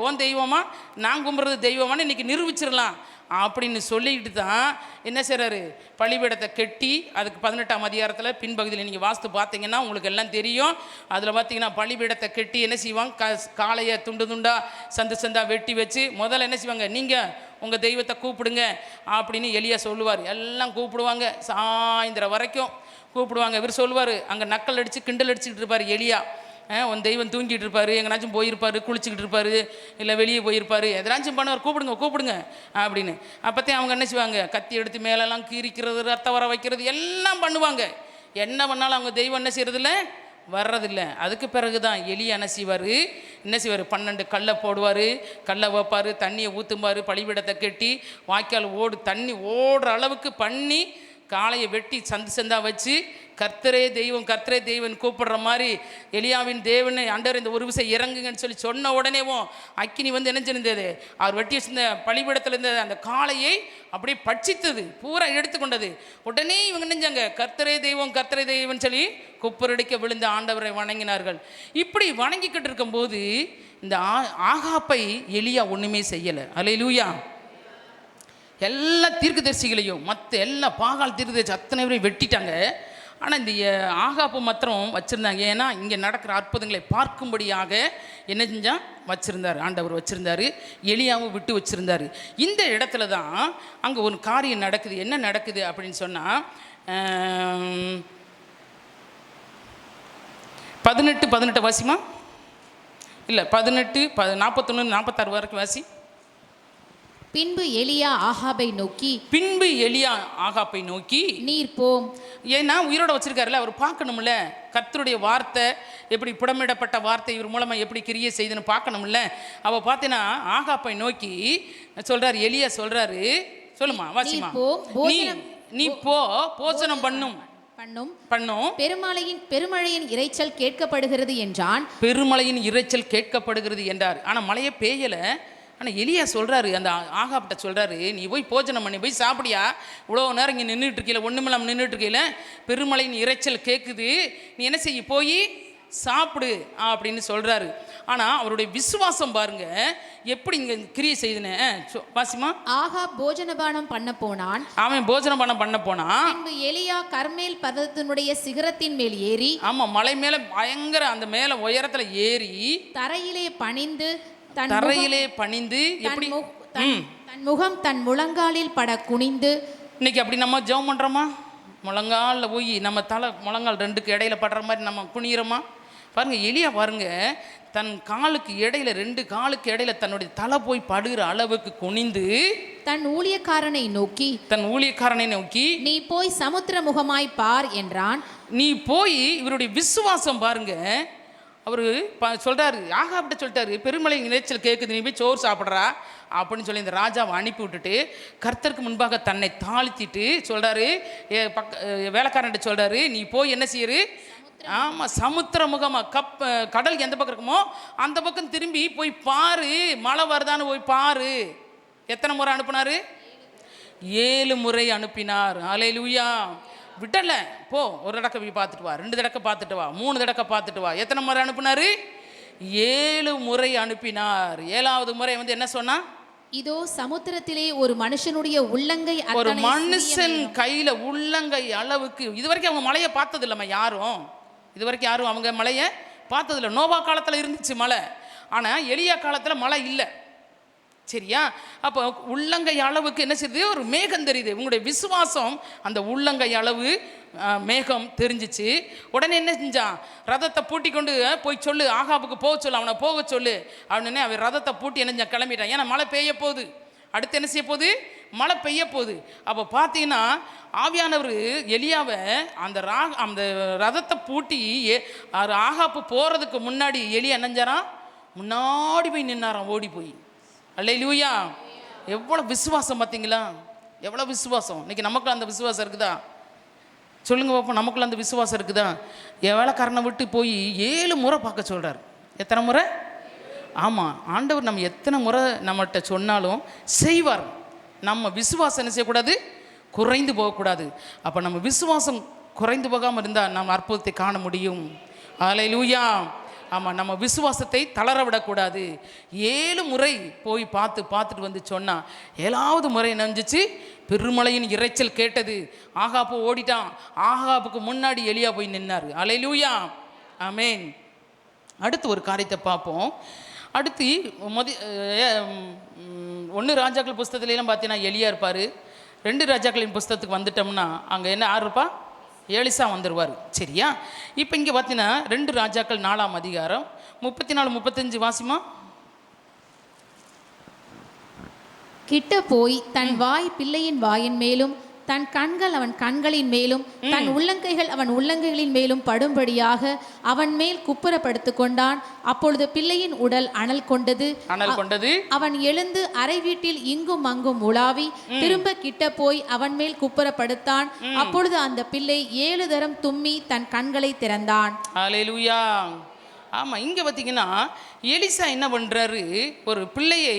ஓன் தெய்வமா நான் கும்புறது தெய்வமானு இன்னைக்கு நிரூபிச்சிடலாம் அப்படின்னு சொல்லிக்கிட்டு தான் என்ன செய்கிறாரு, பலிபீடத்தை கட்டி அதுக்கு 18ஆம் அதிகாரத்தில் பின்பகுதியில் நீங்கள் வாஸ்து பார்த்தீங்கன்னா உங்களுக்கு எல்லாம் தெரியும். அதில் பார்த்தீங்கன்னா பலிபீடத்தை கட்டி என்ன செய்வாங்க, காளையை துண்டு துண்டாக சந்தா வெட்டி வச்சு முதல்ல என்ன செய்வாங்க, நீங்கள் உங்கள் தெய்வத்தை கூப்பிடுங்க அப்படின்னு எலியா சொல்லுவார். எல்லாம் கூப்பிடுவாங்க, சாயந்தரம் வரைக்கும் கூப்பிடுவாங்க. இவர் சொல்லுவார், அங்கே நக்கல் அடித்து கிண்டல் அடிச்சுக்கிட்டு இருப்பார் எலியா. உன் தெய்வம் தூங்கிட்டு இருப்பார், எங்கேனாச்சும் போயிருப்பார், குளிச்சுக்கிட்டு இருப்பார், இல்லை வெளியே போயிருப்பார், எதனாச்சும் பண்ணுவார், கூப்பிடுங்க அப்படின்னு. அப்போத்தையும் அவங்க என்ன செய்வாங்க, கத்தி எடுத்து மேலெல்லாம் கீரிக்கிறது, ரத்தம் வர வைக்கிறது எல்லாம் பண்ணுவாங்க. என்ன பண்ணாலும் அவங்க தெய்வம் என்ன செய்யறதில்ல, வர்றதில்லை. அதுக்கு பிறகு தான் எலியா என்ன செய்வார், 12 கல்லை போடுவார், கல்லை வைப்பார், தண்ணியை ஊற்றும்பார், பலிபீடத்தை கட்டி வாய்க்கால் தண்ணி ஓடுற அளவுக்கு பண்ணி காளையை வெட்டி சந்தா வச்சு கர்த்தரே தெய்வன் கூப்பிடுற மாதிரி எலியாவின் தேவன் ஆண்டவர் இந்த ஒரு விஷயம் இறங்குங்கன்னு சொல்லி சொன்ன உடனேவும் அக்கினி வந்து என்ன செஞ்சது, அவர் வெட்டி வச்சிருந்த பலிபீடத்தில் இருந்த அந்த காளையை அப்படியே பட்சித்தது, பூரா எடுத்துக்கொண்டது. உடனே இவங்க நினைஞ்சாங்க, கர்த்தரே தெய்வன் சொல்லி குப்பரடிக்க விழுந்த ஆண்டவரை வணங்கினார்கள். இப்படி வணங்கிக்கிட்டு இருக்கும்போது இந்த ஆகாப்பை எலியா ஒன்றுமே செய்யலை. அல்லேலூயா. எல்லா தீர்க்கதரிசிகளையும் மற்ற எல்லா பாகால் தீர்க்கதரிசி அத்தனை பேரையும் வெட்டிட்டாங்க. ஆனால் இந்த ஆகாப்பு மாத்திரம் வச்சுருந்தாங்க. ஏன்னா இங்கே நடக்கிற அற்புதங்களை பார்க்கும்படியாக என்ன செஞ்சால் வச்சுருந்தார், ஆண்டவர் வச்சுருந்தார், எலியாவும் விட்டு வச்சுருந்தார். இந்த இடத்துல தான் அங்கே ஒரு காரியம் நடக்குது. என்ன நடக்குது அப்படின்னு சொன்னால் 18 வாசிமா இல்லை 18 41 46 வரைக்கும் வாசி. பின்பு எலியா ஆகாப்பை நோக்கி நீர் போம். ஏன்னா உயிரோட வச்சிருக்காருல்ல, அவர் பார்க்கணும்ல, கர்த்தருடைய வார்த்தை எப்படி புடமிடப்பட்ட வார்த்தை இவர் மூலமாக எப்படி கிரியை செய்துன்னு பார்க்கணும்ல. அவள் பார்த்தீங்கன்னா ஆகாப்பை நோக்கி சொல்கிறார், எலியா சொல்கிறாரு, சொல்லுமா வாசிமா, நீ போ போஜனம் பண்ணும் பெருமழையின் இரைச்சல் கேட்கப்படுகிறது என்றான். பெருமழையின் இரைச்சல் கேட்கப்படுகிறது என்றார். ஆனால் மழையே பெய்யலை. ஆனால் எலியா சொல்கிறாரு, அந்த ஆகாப்பிட்ட சொல்கிறாரு, நீ போய் போஜனம் பண்ணி போய் சாப்பிடியா, இவ்வளோ நேரம் இங்கே நின்றுட்டு இருக்கையில் ஒன்றுமில்லாமல் நின்றுட்டு இருக்கையில் பெருமழையின் இரைச்சல் கேட்குது, நீ என்ன செய்ய, போய் சாப்பிடு அப்படின்னு சொல்கிறாரு. ஆனால் அவருடைய விசுவாசம் பாருங்க எப்படி இங்கே கிரியை செய்துன்னு வாசிமா. ஆகாப் போஜனபானம் பண்ண போனான். அவன் போஜனபானம் பண்ண போனான். எலியா கர்மேல் பர்வதத்தினுடைய சிகரத்தின் மேல் ஏறி, ஆமாம் மலை மேலே பயங்கர அந்த மேலே உயரத்தில் ஏறி தரையிலே பணிந்து எப்படி தன் முகம் தன் முழங்காலில் பட குனிந்து. இன்னைக்கு அப்படி நம்ம ஜெபம் பண்ணுறோமா, முழங்காலில் போய் நம்ம தலை முழங்கால் 2க்கு இடையில படுற மாதிரி நம்ம குனிகிறோமா? பாருங்க எலியா பாருங்க, தன் காலுக்கு இடையில 2 காலுக்கு இடையில தன்னுடைய தலை போய் படுகிற அளவுக்கு குனிந்து தன் ஊழியக்காரனை நோக்கி நீ போய் சமுத்திர முகமாய் பார் என்றான். நீ போய் இவருடைய விசுவாசம் பாருங்க. அவர் சொல்கிறாரு, ஆகாப்பிட்ட சொல்லிட்டாரு, பெருமழை இறைச்சல் கேட்குது, நீ போய் சோறு சாப்பிட்றா அப்படின்னு சொல்லி இந்த ராஜாவை அனுப்பி விட்டுட்டு கர்த்தருக்கு முன்பாக தன்னை தாழ்த்திட்டு சொல்கிறாரு, வேலைக்காரன்ட்டு சொல்கிறாரு, நீ போய் என்ன செய்யரு, ஆமாம் சமுத்திர முகமாக கடல் எந்த பக்கம் இருக்குமோ அந்த பக்கம் திரும்பி போய் பாரு, மழை வருதான்னு போய் பாரு. எத்தனை முறை அனுப்புனாரு? 7 முறை அனுப்பினார். அல்லேலூயா. விட்டலை, போ, ஒரு தடவை போய் பார்த்துட்டு வா, 2 தடவை பார்த்துட்டு வா, 3 தடவை பார்த்துட்டு வா. எத்தனை முறை அனுப்புனாரு? 7 முறை அனுப்பினார். 7வது முறை வந்து என்ன சொன்னா, இதோ சமுத்திரத்திலே ஒரு மனுஷனுடைய உள்ளங்கை, ஒரு மனுஷன் கையில உள்ளங்கை அளவுக்கு. இதுவரைக்கும் அவங்க மலையை பார்த்தது இல்லைம்மா யாரும், இதுவரைக்கும் யாரும் அவங்க மலையை பார்த்ததில்லை. நோவா காலத்தில் இருந்துச்சு மலை, ஆனால் எலியா காலத்தில் மழை இல்லை. சரியா? அப்போ உள்ளங்கை அளவுக்கு என்ன செய்யுது, ஒரு மேகம் தெரியுது. உங்களுடைய விசுவாசம் அந்த உள்ளங்கை அளவு மேகம் தெரிஞ்சிச்சு. உடனே என்ன செஞ்சான், ரதத்தை பூட்டி கொண்டு போய் சொல்லு, ஆகாபுக்கு போக சொல்லு, அவனை போக சொல்லு அப்படின்னு அவன் ரதத்தை பூட்டி என்ன கிளம்பிட்டான். ஏன்னா மழை பெய்ய போகுது, அடுத்து என்ன செய்ய போகுது, மழை பெய்ய போகுது. அப்போ பார்த்தீங்கன்னா ஆவியானவர் எலியாவை அந்த ரதத்தை பூட்டி ஆகாப்பு போகிறதுக்கு முன்னாடி எலியா நினைஞ்சாராம், முன்னாடி போய் நின்னாராம், ஓடி போய். அல்லேலூயா. எவ்வளோ விசுவாசம் பார்த்தீங்களா, எவ்வளோ விசுவாசம். இன்னைக்கு நமக்கு அந்த விசுவாசம் இருக்குதா? சொல்லுங்க பார்ப்போம், நமக்குள்ள அந்த விசுவாசம் இருக்குதா? வேலைக்காரனை விட்டு போய் 7 முறை பார்க்க சொல்கிறார். எத்தனை முறை? ஆமாம், ஆண்டவர் நம்ம எத்தனை முறை நம்மகிட்ட சொன்னாலும் செய்வார். நம்ம விசுவாசம் என்ன செய்யக்கூடாது, குறைந்து போகக்கூடாது. அப்போ நம்ம விசுவாசம் குறைந்து போகாமல் இருந்தால் நம்ம அற்புதத்தை காண முடியும். அல்லேலூயா. ஆமாம், நம்ம விசுவாசத்தை தளர விடக்கூடாது. 7 முறை போய் பார்த்துட்டு வந்து சொன்னால் 7வது முறை நஞ்சிச்சு பெருமழையின் இரைச்சல் கேட்டது. ஆகாப்பு ஓடிட்டான். ஆகாப்புக்கு முன்னாடி எலியா போய் நின்னார். அல்லேலூயா. ஆமென். அடுத்து ஒரு காரியத்தை பார்ப்போம். அடுத்து 1 ராஜாக்கள் புஸ்தகத்துலாம் பார்த்தீங்கன்னா எலியா இருப்பார். 2 ராஜாக்களின் புஸ்தகத்துக்கு வந்துட்டோம்னா அங்கே என்ன யார் இருப்பா, எலிசா வந்துடுவார். சரியா? இப்போ இங்கே பார்த்தீங்கன்னா 2 ராஜாக்கள் 4ஆம் அதிகாரம் 34-35 வாசிமா. கிட்ட போய் தன் வாய் பிள்ளையின் வாயின் மேலும், தன் கண்கள் அவன் கண்களின் மேலும், தன் உள்ளங்கைகள் அவன் உள்ளங்கைகளின் மேலும் படும்படியாக அவன் மேல் குப்புறப்படுத்திக் கொண்டான். அப்பொழுது பிள்ளையின் உடல் அனல் கொண்டது. அவன் எழுந்து அறை வீட்டில் இங்கும் அங்கும் உலாவி திரும்ப கிட்ட போய் அவன் மேல் குப்புறப்படுத்தான். அப்பொழுது அந்த பிள்ளை 7 தரம் தும்மி தன் கண்களை திறந்தான். அல்லேலூயா. ஆமாம், இங்கே பார்த்தீங்கன்னா எலிசா என்ன பண்ணுறாரு, ஒரு பிள்ளையை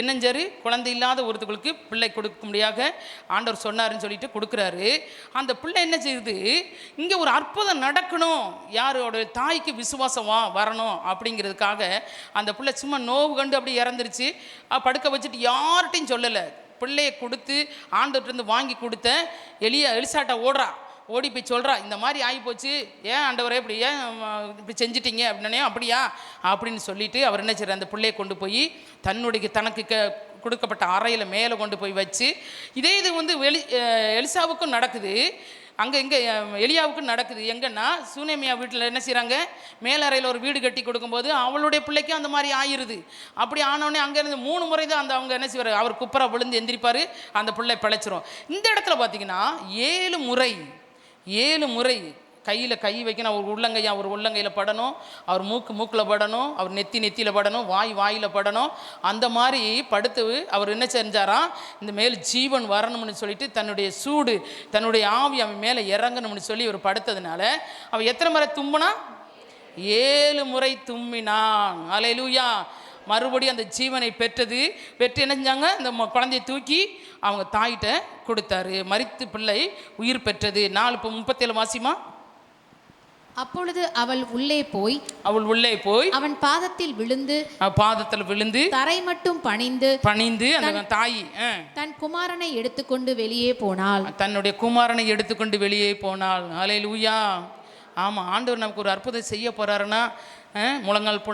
என்னஞ்சாரு, குழந்தை இல்லாத ஒருத்தவங்களுக்கு பிள்ளை கொடுக்கும்படியாக ஆண்டவர் சொன்னாருன்னு சொல்லிட்டு கொடுக்குறாரு. அந்த பிள்ளை என்ன செய்யுது, இங்கே ஒரு அற்புதம் நடக்கணும், யாரோட தாய்க்கு விசுவாசம் வரணும் அப்படிங்கிறதுக்காக அந்த பிள்ளை சும்மா நோவு கண்டு அப்படி இறந்துருச்சு. படுக்க வச்சுட்டு யார்கிட்டையும் சொல்லலை. பிள்ளையை கொடுத்து ஆண்டவர்கிட்டருந்து வாங்கி கொடுத்த எலிசாட்ட ஓடி போய் சொல்கிறா, இந்த மாதிரி ஆகிப்போச்சு, ஏன் ஆண்டவரே இப்படி ஏன் இப்படி செஞ்சிட்டீங்க அப்படின்னே. அப்படியா அப்படின்னு சொல்லிட்டு அவர் என்ன செய்கிறார், அந்த பிள்ளையை கொண்டு போய் தன்னுடைய தனக்கு கொடுக்கப்பட்ட அறையில் மேலே கொண்டு போய் வச்சு, இதே இது வந்து எலிசாவுக்கும் நடக்குது, அங்கே இங்கே எலியாவுக்கும் நடக்குது. எங்கன்னா சூனேமியா வீட்டில் என்ன செய்கிறாங்க, மேலறையில் ஒரு வீடு கட்டி கொடுக்கும்போது அவளுடைய பிள்ளைக்கும் அந்த மாதிரி ஆயிடுது. அப்படி ஆனோடனே அங்கேருந்து 3 முறை தான் அவங்க என்ன செய்வார், அவர் குப்புற விழுந்து எந்திரிப்பார், அந்த பிள்ளை பிழைச்சிரும். இந்த இடத்துல பார்த்தீங்கன்னா 7 முறை கையில் கை வைக்கணும். அவர் உள்ளங்கையா, அவர் உள்ளங்கையில் படணும், அவர் மூக்கில் படணும், அவர் நெத்தியில் படணும், வாயில் படணும். அந்த மாதிரி படுத்து அவர் என்ன செஞ்சாராம், இந்த மேல் ஜீவன் வரணும்னு சொல்லிட்டு தன்னுடைய சூடு, தன்னுடைய ஆவி அவன் மேலே இறங்கணும்னு சொல்லி அவர் படுத்ததுனால அவன் எத்தனை முறை தும்பினா, 7 முறை தும்பினான். அல்லேலூயா. மறுபடியும் அந்த ஜீவனை பெற்று என்ன செஞ்சாங்க, இந்த குழந்தையை தூக்கி அவங்க தாயிட்ட கொடுத்தாரு. மரித்து பிள்ளை உயிர் பெற்றது. 4:37 வாசிமா. அப்பொழுது அவள் உள்ளே போய் அவன் பாதத்தில் விழுந்து தரை மட்டும் பணிந்து அந்த தாய் தன் குமாரனை எடுத்துக்கொண்டு வெளியே போனாள். தன்னுடைய குமாரனை எடுத்துக்கொண்டு வெளியே போனாள். அல்லேலூயா. ஆமாம், ஆண்டவர் நமக்கு ஒரு அற்புதம் செய்ய போகிறாருன்னா முழங்கால்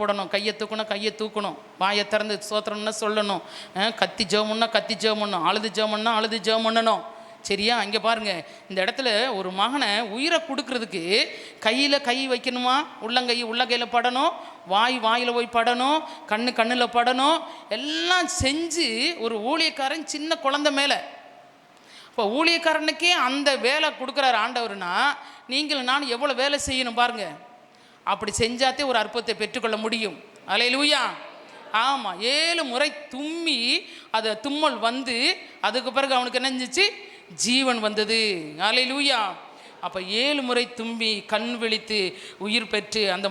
போடணும், கையை தூக்கணும், வாயை திறந்து சோத்திரம்னா சொல்லணும், கத்தி ஜெபம்னா கத்தி ஜெபம் பண்ணணும், அழுது ஜெபம் பண்ணணும். சரியா? இங்கே பாருங்கள், இந்த இடத்துல ஒரு மகனை உயிரை கொடுக்கறதுக்கு கையில் கை வைக்கணுமா, உள்ளங்கையில் படணும், வாயில் போய் படணும், கண்ணில் படணும், எல்லாம் செஞ்சு ஒரு ஊழியக்காரன் சின்ன குழந்தை மேலே. இப்போ ஊழியக்காரனுக்கே அந்த வேலை கொடுக்குறாரு ஆண்டவர்னா, நீங்களும் நான் எவ்வளோ வேலை செய்யணும் பாருங்கள். அப்படி செஞ்சாத்தே ஒரு அற்புதத்தை பெற்றுக்கொள்ள முடியும். அல்லேலூயா. ஆமாம், 7 முறை தும்மி அதை தும்மல் வந்து அதுக்கு பிறகு அவனுக்கு என்ன செஞ்சிச்சு, ஜீவன் வந்தது. அல்லேலூயா. அப்போ 7 முறை தும்பி கண் விழித்து உயிர் பெற்று அந்த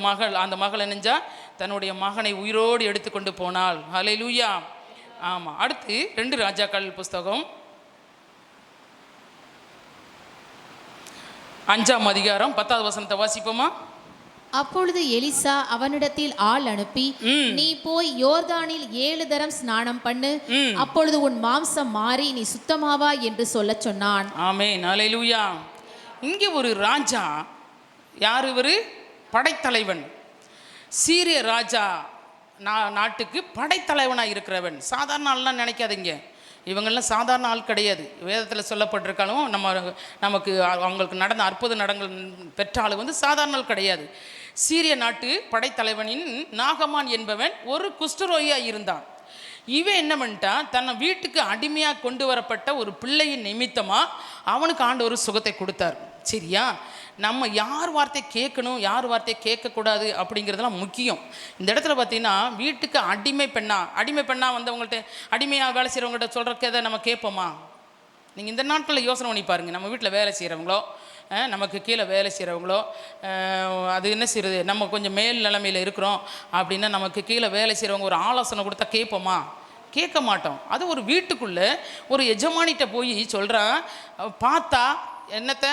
மகள் என்னஞ்சா தன்னுடைய மகனை உயிரோடு எடுத்துக்கொண்டு போனாள். அல்லேலூயா. ஆமாம். அடுத்து 2 ராஜாக்கள் புஸ்தகம் 5ஆம் அதிகாரம் 10வது வசனத்தை வாசிப்போமா. அப்பொழுது எலிசா அவனிடத்தில் ஆள் அனுப்பி, நீ போய் யோர்தானில் 7 தரம் ஸ்நானம் பண்ணு, அப்பொழுது உன் மாம்சம் மாறி நீ சுத்தமாவா என்று சொல்ல சொன்னான். ஆமென். அல்லேலூயா. இங்கே ஒரு ராஜா, யார் இவர், படைத்தலைவன், சீரிய ராஜா நாட்டுக்கு படைத்தலைவனாக இருக்கிறவன். சாதாரண ஆள்லாம் நினைக்காதீங்க, இவங்கெல்லாம் சாதாரண ஆள் கிடையாது. வேதத்தில் சொல்லப்பட்டிருக்காலும் நமக்கு அவங்களுக்கு நடந்த அற்புத நடங்கள் பெற்ற ஆள் வந்து சாதாரண ஆள் கிடையாது. சீரிய நாட்டு படைத்தலைவனின் நாகமான் என்பவன் ஒரு குஷ்டரோகியாக இருந்தான். இவன் என்ன பண்ணிட்டான், தன்னை வீட்டுக்கு அடிமையாக கொண்டு வரப்பட்ட ஒரு பிள்ளையின் நிமித்தமாக அவனுக்கு ஆண்டவர் சுகத்தை கொடுத்தார். சரியா? நம்ம யார் வார்த்தை கேட்கணும், யார் வார்த்தையை கேட்கக்கூடாது அப்படிங்கிறதுலாம் முக்கியம். இந்த இடத்துல பார்த்தீங்கன்னா வீட்டுக்கு அடிமை பெண்ணா வந்தவங்கள்ட்ட, அடிமையாக வேலை செய்கிறவங்கள்ட்ட சொல்கிறக்கதை நம்ம கேட்போமா? நீங்கள் இந்த நாட்களில் யோசனை பண்ணி பாருங்கள். நம்ம வீட்டில் வேலை செய்கிறவங்களோ நமக்கு கீழே வேலை செய்கிறவங்களோ அது என்ன செய்கிறது, நம்ம கொஞ்சம் மேல் நிலைமையில் இருக்கிறோம் அப்படின்னா நமக்கு கீழே வேலை செய்கிறவங்க ஒரு ஆலோசனை கொடுத்தா கேட்போமா? கேட்க மாட்டோம். அது ஒரு வீட்டுக்குள்ளே ஒரு எஜமானிட்ட போய் சொல்கிறான், பார்த்தா என்னத்தை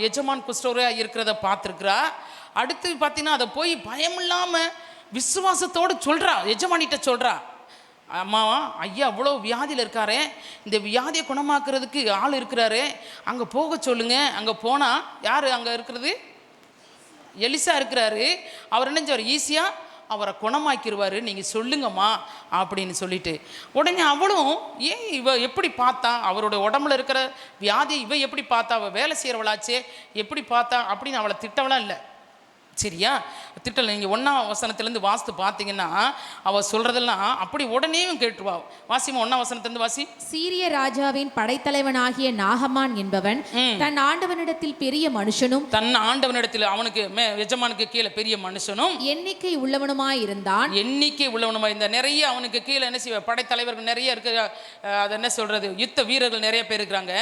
எஜமான் குஷ்டரோகியாக இருக்கிறத பார்த்துருக்குறா. அடுத்து பார்த்தீங்கன்னா அதை போய் பயம் இல்லாமல் விசுவாசத்தோடு சொல்கிறா, எஜமானிட்ட சொல்கிறா, அம்மா ஐயா அவ்வளோ வியாதியில் இருக்காரே, இந்த வியாதியை குணமாக்குறதுக்கு ஆள் இருக்கிறாரு, அங்கே போக சொல்லுங்க. அங்கே போனால் யார் அங்கே இருக்கிறது? எலிசா இருக்கிறாரு. அவர் என்ன செய்வார், ஈஸியாக அவரை குணமாக்கிடுவார், நீங்கள் சொல்லுங்கம்மா அப்படின்னு சொல்லிட்டு. உடனே அவளும் ஏன் இவ எப்படி பார்த்தா, அவரோட உடம்புல இருக்கிற வியாதி இவ எப்படி பார்த்தா, அவள் வேலை செய்கிறவளாச்சே எப்படி பார்த்தா அப்படின்னு அவளை திட்டவளாம் இல்லை. சரியா? திட்டலை. நீங்கள் 1ஆம் வசனத்துலேருந்து வாசித்து பார்த்தீங்கன்னா அவள் சொல்கிறதெல்லாம் அப்படி உடனேயும் கேட்டுருவா. வாசிமா 1ஆம் வசனத்துலேருந்து வாசி. சீரிய ராஜாவின் படைத்தலைவனாகிய நாகமான் என்பவன் தன் ஆண்டவனிடத்தில் பெரிய மனுஷனும், தன் ஆண்டவனிடத்தில் அவனுக்கு எஜமானுக்கு கீழே பெரிய மனுஷனும், எண்ணிக்கை உள்ளவனுமாயிருந்தான். எண்ணிக்கை உள்ளவனுமாயிருந்த நிறைய அவனுக்கு கீழே என்ன செய்வ படைத்தலைவர்கள் நிறைய இருக்கு. அது என்ன சொல்றது, யுத்த வீரர்கள் நிறைய பேர் இருக்கிறாங்க.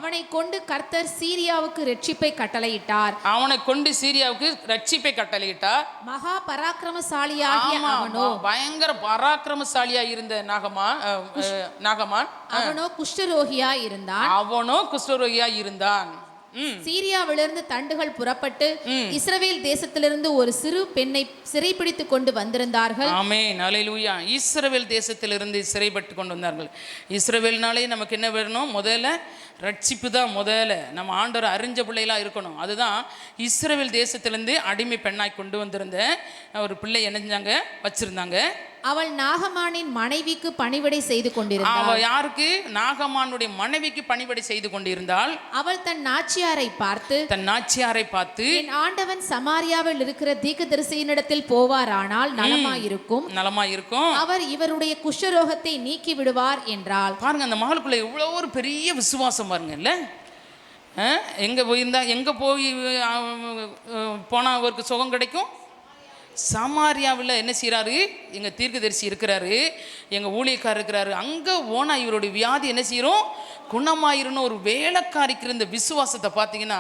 அவனை கொண்டு கர்த்தர் சீரியாவுக்கு ரட்சிப்பை கட்டளையிட்டார். அவனை கொண்டு சீரியாவுக்கு ரட்சிப்பை கட்டளையிட்டார். மகா பராக்கிரமசாலியாகிய அவனோ, பயங்கர பராக்கிரமசாலியா இருந்த நாகமான் அவனோ குஷ்டரோகியா இருந்தான். அவனோ குஷ்டரோகியா இருந்தான். சீரியாவிலிருந்து தண்டுகள் புறப்பட்டு இஸ்ரவேல் தேசத்திலிருந்து ஒரு சிறு பெண்ணை சிறைப்பிடித்து கொண்டு வந்திருந்தார்கள். ஆமென், அல்லேலூயா. இஸ்ரவேல் தேசத்திலிருந்து சிறைப்பட்டு கொண்டு வந்தார்கள். இஸ்ரவேல்னாலே நமக்கு என்ன வேணும்? முதல்ல ரட்சிப்பு தான். முதல்ல நம்ம ஆண்டவர் அறிஞ்ச பிள்ளைகளாக இருக்கணும். அதுதான் இஸ்ரவேல் தேசத்திலேருந்து அடிமை பெண்ணாய் கொண்டு வந்திருந்த ஒரு பிள்ளை என்ன செஞ்சாங்க, வச்சிருந்தாங்க. அவள் நாகமானின் மனைவிக்கு பணிவிடை செய்து கொண்டிருந்தாள். அவள் யாருக்கு? நாகமானுடைய மனைவிக்கு பணிவிடை செய்து கொண்டிருந்தாள். அவள் தன் நாச்சியாரை பார்த்து என் ஆண்டவன் சமாரியாவில் இருக்கிற தீர்க்கதரிசியினிடத்தில் போவாரானால் நலமாயிருக்கும், அவர் இவருடைய குஷ்டரோகத்தை நீக்கி விடுவார் என்றாள். பாருங்க, அந்த மகளுக்குள்ள எவ்வளோ ஒரு பெரிய விசுவாசம் பாருங்கல்ல. எங்கே போயிருந்தா, எங்கே போய் போனால் அவருக்கு சுகம் கிடைக்கும்? சமாரியாவில் என்ன செய்கிறாரு, எங்கள் தீர்க்கதரிசி இருக்கிறாரு, எங்கள் ஊழியக்காரர் இருக்கிறாரு, அங்கே போனால் இவருடைய வியாதி என்ன செய்கிறோம், குணமாயிருன்னு ஒரு வேலைக்காரிக்கு இருந்த விசுவாசத்தை பார்த்தீங்கன்னா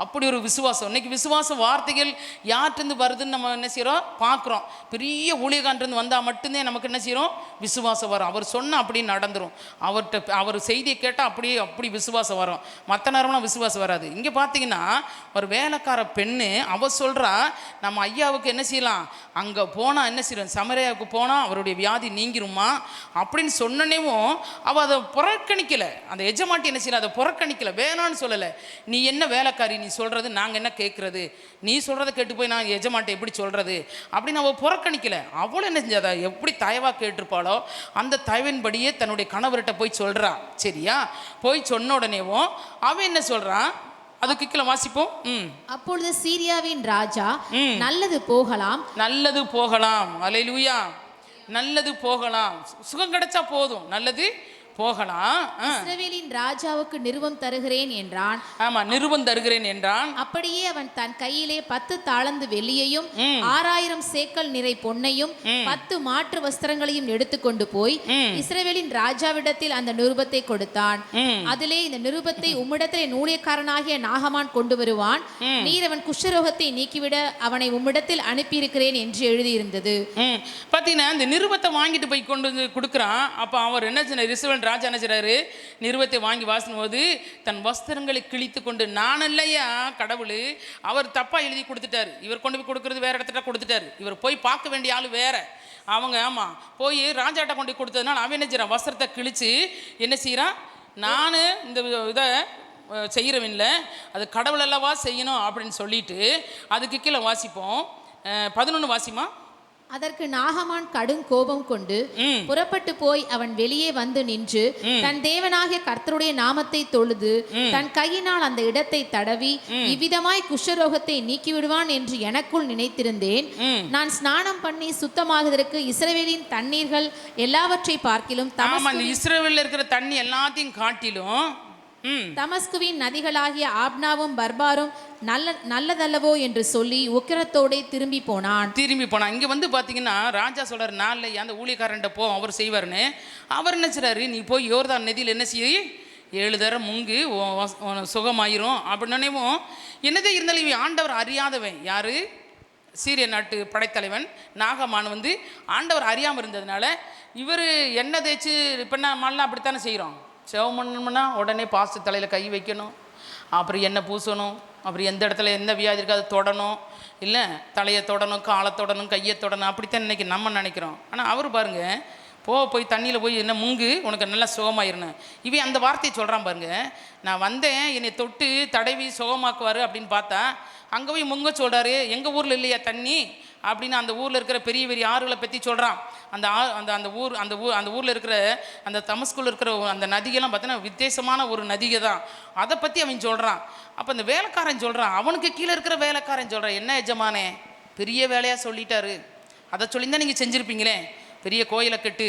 அப்படி ஒரு விசுவாசம். இன்னைக்கு விசுவாச வார்த்தைகள் யார்கிட்டருந்து வருதுன்னு நம்ம என்ன செய்கிறோம் பார்க்குறோம். பெரிய ஊழியக்காரர்ந்து வந்தால் மட்டும்தான் நமக்கு என்ன செய்கிறோம், விசுவாசம் வரும். அவர் சொன்னால் அப்படி நடந்துடும். அவர் செய்தியை கேட்டால் அப்படி விசுவாசம் வரும். மற்ற நேரம்லாம் விசுவாசம் வராது. இங்கே பார்த்தீங்கன்னா ஒரு வேலைக்கார பெண்ணு அவள் சொல்கிறா, நம்ம ஐயாவுக்கு என்ன செய்யலாம், அங்கே போனால் என்ன செய்யலாம், சமரியாவுக்கு போனால் அவருடைய வியாதி நீங்கிருமா அப்படின்னு சொன்னனேவும் அவள் அதை புறக்கணிக்கலை. அந்த எஜமாட்டி என்ன செய்யல, அதை புறக்கணிக்கலை, வேணான்னு சொல்லலை. நீ என்ன வேலைக்காரி, நீ சொல்கிறது நாங்கள் என்ன கேட்குறது, நீ சொல்கிறத கேட்டு போய் நான் எஜமாட்டை எப்படி சொல்கிறது அப்படின்னு அவள் புறக்கணிக்கலை. அவளும் என்ன செஞ்சாத, எப்படி தயவாக கேட்டிருப்பாளோ அந்த தயவின்படியே தன்னுடைய கணவர்கிட்ட போய் சொல்கிறா. சரியா? போய் சொன்ன உடனேவும் அவன் என்ன சொல்கிறான், அதுக்கு கீழே வாசிப்போம். அப்பொழுது சீரியாவின் ராஜா, நல்லது போகலாம், அல்லேலூயா, நல்லது போகலாம், சுகம் கிடைச்சா போதும், நல்லது போகலாம், இஸ்ரவேலின் ராஜாவுக்கு நிருபம் தருகிறேன் என்றான். ஆமா, நிருபம் தருகிறேன் என்றான். அப்படியே அவன் தன் கையிலே 10 தாலந்து வெள்ளியையும் 6000 சேக்கல் நிறை பொன்னையும் 10 மாற்று வஸ்திரங்களையும் எடுத்துக்கொண்டு போய் இஸ்ரவேலின் ராஜாவிடத்தில் அந்த நிருபத்தை கொடுத்தான். அதிலே, இந்த நிருபத்தை உம்மிடத்தில் என் ஊழியக்காரனாகிய நாகமான் கொண்டு வருவான், நீர் அவன் குஷ்டரோகத்தை நீக்கிவிட அவனை உம்மிடத்தில் அனுப்பியிருக்கிறேன் என்று எழுதியிருந்தது. பார்த்தீங்கன்னா இந்த நிருபத்தை வாங்கிட்டு போய் கொண்டு வந்து கொடுக்குறான். அப்போ அவர் என்ன சொன்னார், ராஜா என்ன செய்றாரு, நிருபத்தை வாங்கி வாசிக்கும் போது தன் வஸ்திரங்களை கிழித்து கொண்டு, நான் இல்லையா கடவுள், அவர் தப்பா எழுதி கொடுத்துட்டாரு, இவர் கொண்டு போய் கொடுக்கறது வேற இடத்துல கொடுத்துட்டாரு, இவர் போய் பார்க்க வேண்டிய ஆள் வேற அவங்க. ஆமா, போய் ராஜாட்ட கொண்டு கொடுத்ததுனால அவன் என்ன செய்யறான், வஸ்திரத்தை கிழிச்சு என்ன செய்யறான், நான் இந்த இதை செய்கிறவில்ல, அது கடவுள் அல்லவா செய்யணும் அப்படின்னு சொல்லிட்டு அதுக்கு கீழே வாசிப்போம். 11 வாசிமா. அதற்கு நாகமான் கடும் கோபம் கொண்டு புறப்பட்டு போய் அவன் வெளியே வந்து நின்று தன் தேவனாகிய கர்த்தருடைய நாமத்தை தொழுது தன் கையினால் அந்த இடத்தை தடவி, இவ்விதமாய் குஷ்டரோகத்தை நீக்கிவிடுவான் என்று எனக்குள் நினைத்திருந்தேன். நான் ஸ்நானம் பண்ணி சுத்தமாகுவதற்கு இஸ்ரவேலின் தண்ணீர்கள் எல்லாவற்றை பார்க்கிலும், இஸ்ரவேலில் இருக்கிற தண்ணி எல்லாத்தையும் காட்டிலும் தமஸ்குவின் நதிகளாகிய ஆப்னாவும் பர்பாரும் நல்லதல்லவோ என்று சொல்லி உக்கிரத்தோட திரும்பி போனான். இங்க வந்து பாத்தீங்கன்னா ராஜா சொல்றாரு, நாளில் அந்த ஊழியக்காரன்ட்ட போ, அவர் செய்வார்னு. அவர் என்ன செய்றாரு, நீ போய் யோர்தான் நதியில் என்ன செய்ய, 7 தரம் முங்கு சுகமாயிரும் அப்படின்னேவும். என்னதே இருந்தாலும் இவன் ஆண்டவர் அறியாதவன். யார்? சீரிய நாட்டு படைத்தலைவன் நாகமான் வந்து ஆண்டவர் அறியாமல் இருந்ததுனால இவர் எண்ணெய் தேய்ச்சி இப்போ நம்மளாம் அப்படித்தானே செய்கிறோம். செவம் பண்ணணும்னா உடனே பாசு தலையில் கை வைக்கணும், அப்புறம் எண்ணெய் பூசணும், அப்புறம் எந்த இடத்துல எந்த வியாதி இருக்காது தொடணும், இல்லை தலையை தொடணும், காலை தொடணும், கையை தொடணும், அப்படித்தான் இன்றைக்கி நம்ம நினைக்கிறோம். ஆனால் அவர் பாருங்கள், போய் தண்ணியில் போய் என்ன முங்கு உனக்கு நல்லா சுகமாயிருந்தேன். இவன் அந்த வார்த்தையை சொல்கிறான் பாருங்க. நான் வந்தேன், என்னை தொட்டு தடவி சுகமாக்குவார் அப்படின்னு பார்த்தா அங்கே போய் முங்க சொல்கிறாரு. எங்கள் ஊரில் இல்லையா தண்ணி அப்படின்னு அந்த ஊரில் இருக்கிற பெரிய பெரிய ஆறுகளை பற்றி சொல்கிறான். அந்த ஊரில் இருக்கிற அந்த தமஸ்குள்ள இருக்கிற அந்த நதிகள்லாம் பார்த்தீங்கன்னா வித்தியாசமான ஒரு நதிகை தான். அதை பற்றி அவன் சொல்கிறான். அப்போ அந்த வேலைக்காரன் சொல்கிறான், அவனுக்கு கீழே இருக்கிற வேலைக்காரன் சொல்கிறான், என்ன எஜமானே பெரிய வேலையாக சொல்லிட்டாரு, அதை சொல்லியிருந்தால் நீங்கள் செஞ்சுருப்பீங்களே. பெரிய கோயிலை கட்டு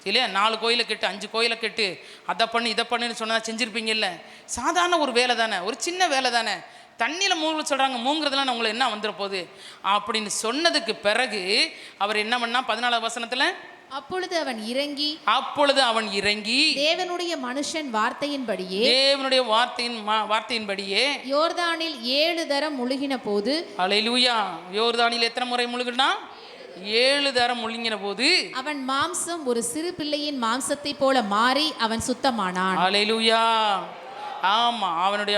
இல்லையா, 4 கோயிலை கட்டு, 5 கோயிலை கட்டு, அதை பண்ணு இதை பண்ணுன்னு சொன்னால் செஞ்சுருப்பீங்கல்ல. சாதாரண ஒரு வேலை தானே, ஒரு சின்ன வேலை தானே. தண்ணியில் மூங்க சொல்கிறாங்க, மூங்குறதுலாம் உங்களை என்ன வந்துட போகுது அப்படின்னு சொன்னதுக்கு பிறகு அவர் என்ன பண்ணா 14 வசனத்தில், அப்பொழுது அவன் இறங்கி தேவனுடைய மனுஷன் வார்த்தையின்படியே யோர்தானில் 7 தரம் முழுகின போது, அல்லேலூயா, யோர்தானில் எத்தனை முறை முழுகினா? 7 தரம் முழுங்கின போது அவன் மாம்சம் ஒரு சிறு பிள்ளையின் மாம்சத்தை போல மாறி அவன் சுத்தமானான். அல்லேலூயா. ஆமாம், அவனுடைய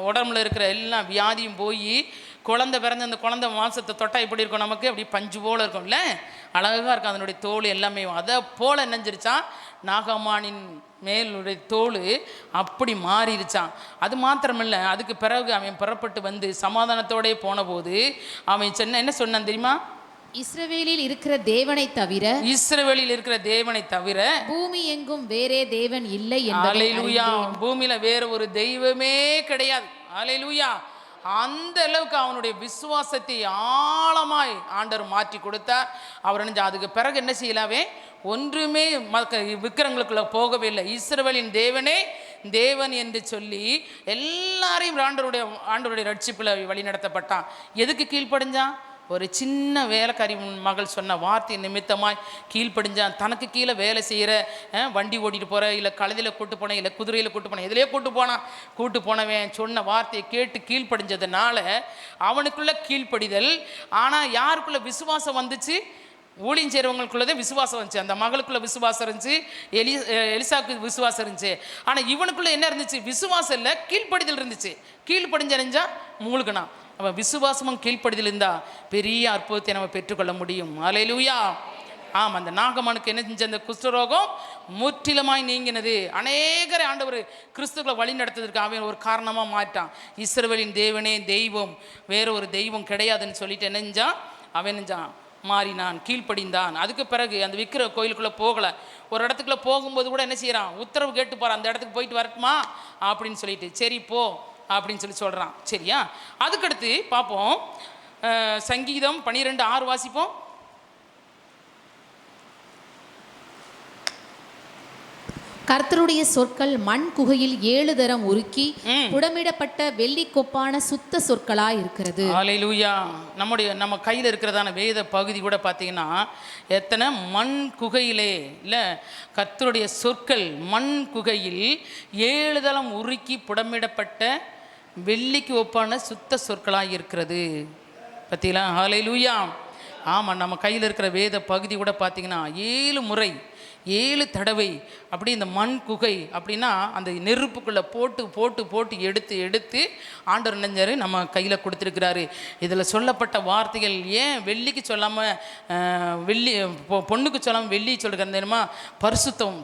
உடம்புல இருக்கிற எல்லா வியாதியும் போய் குழந்தை பிறந்து அந்த குழந்தை மாம்சத்தை தொட்டா இப்படி இருக்கும், நமக்கு அப்படி பஞ்சு போல் இருக்கும்ல, அழகாக இருக்கும் அதனுடைய தோல் எல்லாமே. அதை போல் என்னஞ்சிருச்சான், நாகமானின் மேலுடைய தோல் அப்படி மாறிடுச்சான். அது மாத்திரமில்லை, அதுக்கு பிறகு அவன் புறப்பட்டு வந்து சமாதானத்தோடே போன போது அவன் என்ன சொன்னான் தெரியுமா? இஸ்ரவேலில் இருக்கிற தேவனை தவிர பூமி எங்கும் வேறே தேவன் இல்லை என்பதை அறிந்தேன். பூமியில வேற ஒரு தெய்வமே கிடையாது. அல்லேலூயா. அந்த அளவுக்கு அவனுடைய விசுவாசத்தை ஆழமாய் ஆண்டவர் மாற்றி கொடுத்தார். அவர் அதுக்கு பிறகு என்ன செய்யலாவே, ஒன்றுமே விக்கிரங்களுக்குள்ள போகவே இல்லை. இஸ்ரவேலின் தேவனே தேவன் என்று சொல்லி எல்லாரையும் ஆண்டவருடைய ரட்சிப்புல வழி நடத்தப்பட்டான். எதுக்கு கீழ்ப்படிஞ்சான்? ஒரு சின்ன வேலைக்காரி மகள் சொன்ன வார்த்தை நிமித்தமாய் கீழ்ப்படிஞ்சான். தனக்கு கீழே வேலை செய்கிற வண்டி ஓட்டிட்டு போகிற, இல்லை கழுதையில் கூட்டு போனேன், இல்லை குதிரையில் கூட்டு போனேன், எதுலேயே கூட்டு போனவன் சொன்ன வார்த்தையை கேட்டு கீழ்ப்படிஞ்சதுனால அவனுக்குள்ள கீழ்ப்படிதல். ஆனால் யாருக்குள்ள விசுவாசம் வந்துச்சு? ஊழியம் செய்கிறவங்களுக்குள்ளதே விசுவாசம் இருந்துச்சு. அந்த மகளுக்குள்ள விசுவாசம் இருந்துச்சு, எலிசாவுக்கு விசுவாசம் இருந்துச்சு. ஆனால் இவனுக்குள்ள என்ன இருந்துச்சு? விசுவாசம் இல்லை, கீழ்ப்படிதல் இருந்துச்சு. கீழ்ப்படிஞ்சறிஞ்சா முழுக்கணா. அவன் விசுவாசமும் கீழ்ப்படிதல் இருந்தால் பெரிய அற்புதத்தை நம்ம பெற்றுக்கொள்ள முடியும். அல்லேலூயா. ஆமாம், அந்த நாகமானுக்கு என்ன செஞ்ச அந்த குஷ்டரோகம் முற்றிலுமாய் நீங்கினது. அநேகரை ஆண்டவர் கிறிஸ்துக்களை வழி நடத்துவதற்கு அவன் ஒரு காரணமாக மாட்டான். இஸ்ரவேலின் தேவனே தெய்வம், வேற ஒரு தெய்வம் கிடையாதுன்னு சொல்லிட்டு என்னஞ்சான், அவன் என்னஞ்சான், மாறினான், கீழ்ப்படிந்தான். அதுக்கு பிறகு அந்த விக்கிர கோயிலுக்குள்ளே போகலை. ஒரு இடத்துக்குள்ளே போகும்போது கூட என்ன செய்கிறான், உத்தரவு கேட்டு போகிறான், அந்த இடத்துக்கு போயிட்டு வரட்டுமா அப்படின்னு சொல்லிட்டு, சரி போ அப்படின்னு சொல்கிறான். சரியா? அதுக்கடுத்து பார்ப்போம், சங்கீதம் 12:6 வாசிப்போம். கர்த்தருடைய சொற்கள் மண் குகையில் 7 தரம் உருக்கி புடமிடப்பட்ட வெள்ளி கொப்பான சுத்த சொற்களாய் இருக்கிறது. அல்லேலூயா. நம்ம கையில் இருக்கிறதான வேத பகுதி கூட பார்த்தீங்கன்னா எத்தனை மண் குகையிலே இல்லை, கர்த்தருடைய சொற்கள் மண் குகையில் 7 தரம் உருக்கி புடமிடப்பட்ட வெள்ளிக்கு ஒப்பான சுத்த சொற்களாக இருக்கிறது. பார்த்தீங்களா? அல்லேலூயா. ஆமாம், நம்ம கையில் இருக்கிற வேத பகுதி கூட பார்த்தீங்கன்னா 7 முறை 7 தடவை அப்படி இந்த மண் குகை அப்படின்னா அந்த நெருப்புக்குள்ளே போட்டு எடுத்து ஆண்டவர் நெஞ்சாரு நம்ம கையில் கொடுத்துருக்கிறாரு. இதில் சொல்லப்பட்ட வார்த்தைகள் ஏன் வெள்ளிக்கு சொல்லாமல் பொண்ணுக்கு சொல்லாமல் வெள்ளி சொல்லிருக்காரு தெரியுமா? பரிசுத்தம்,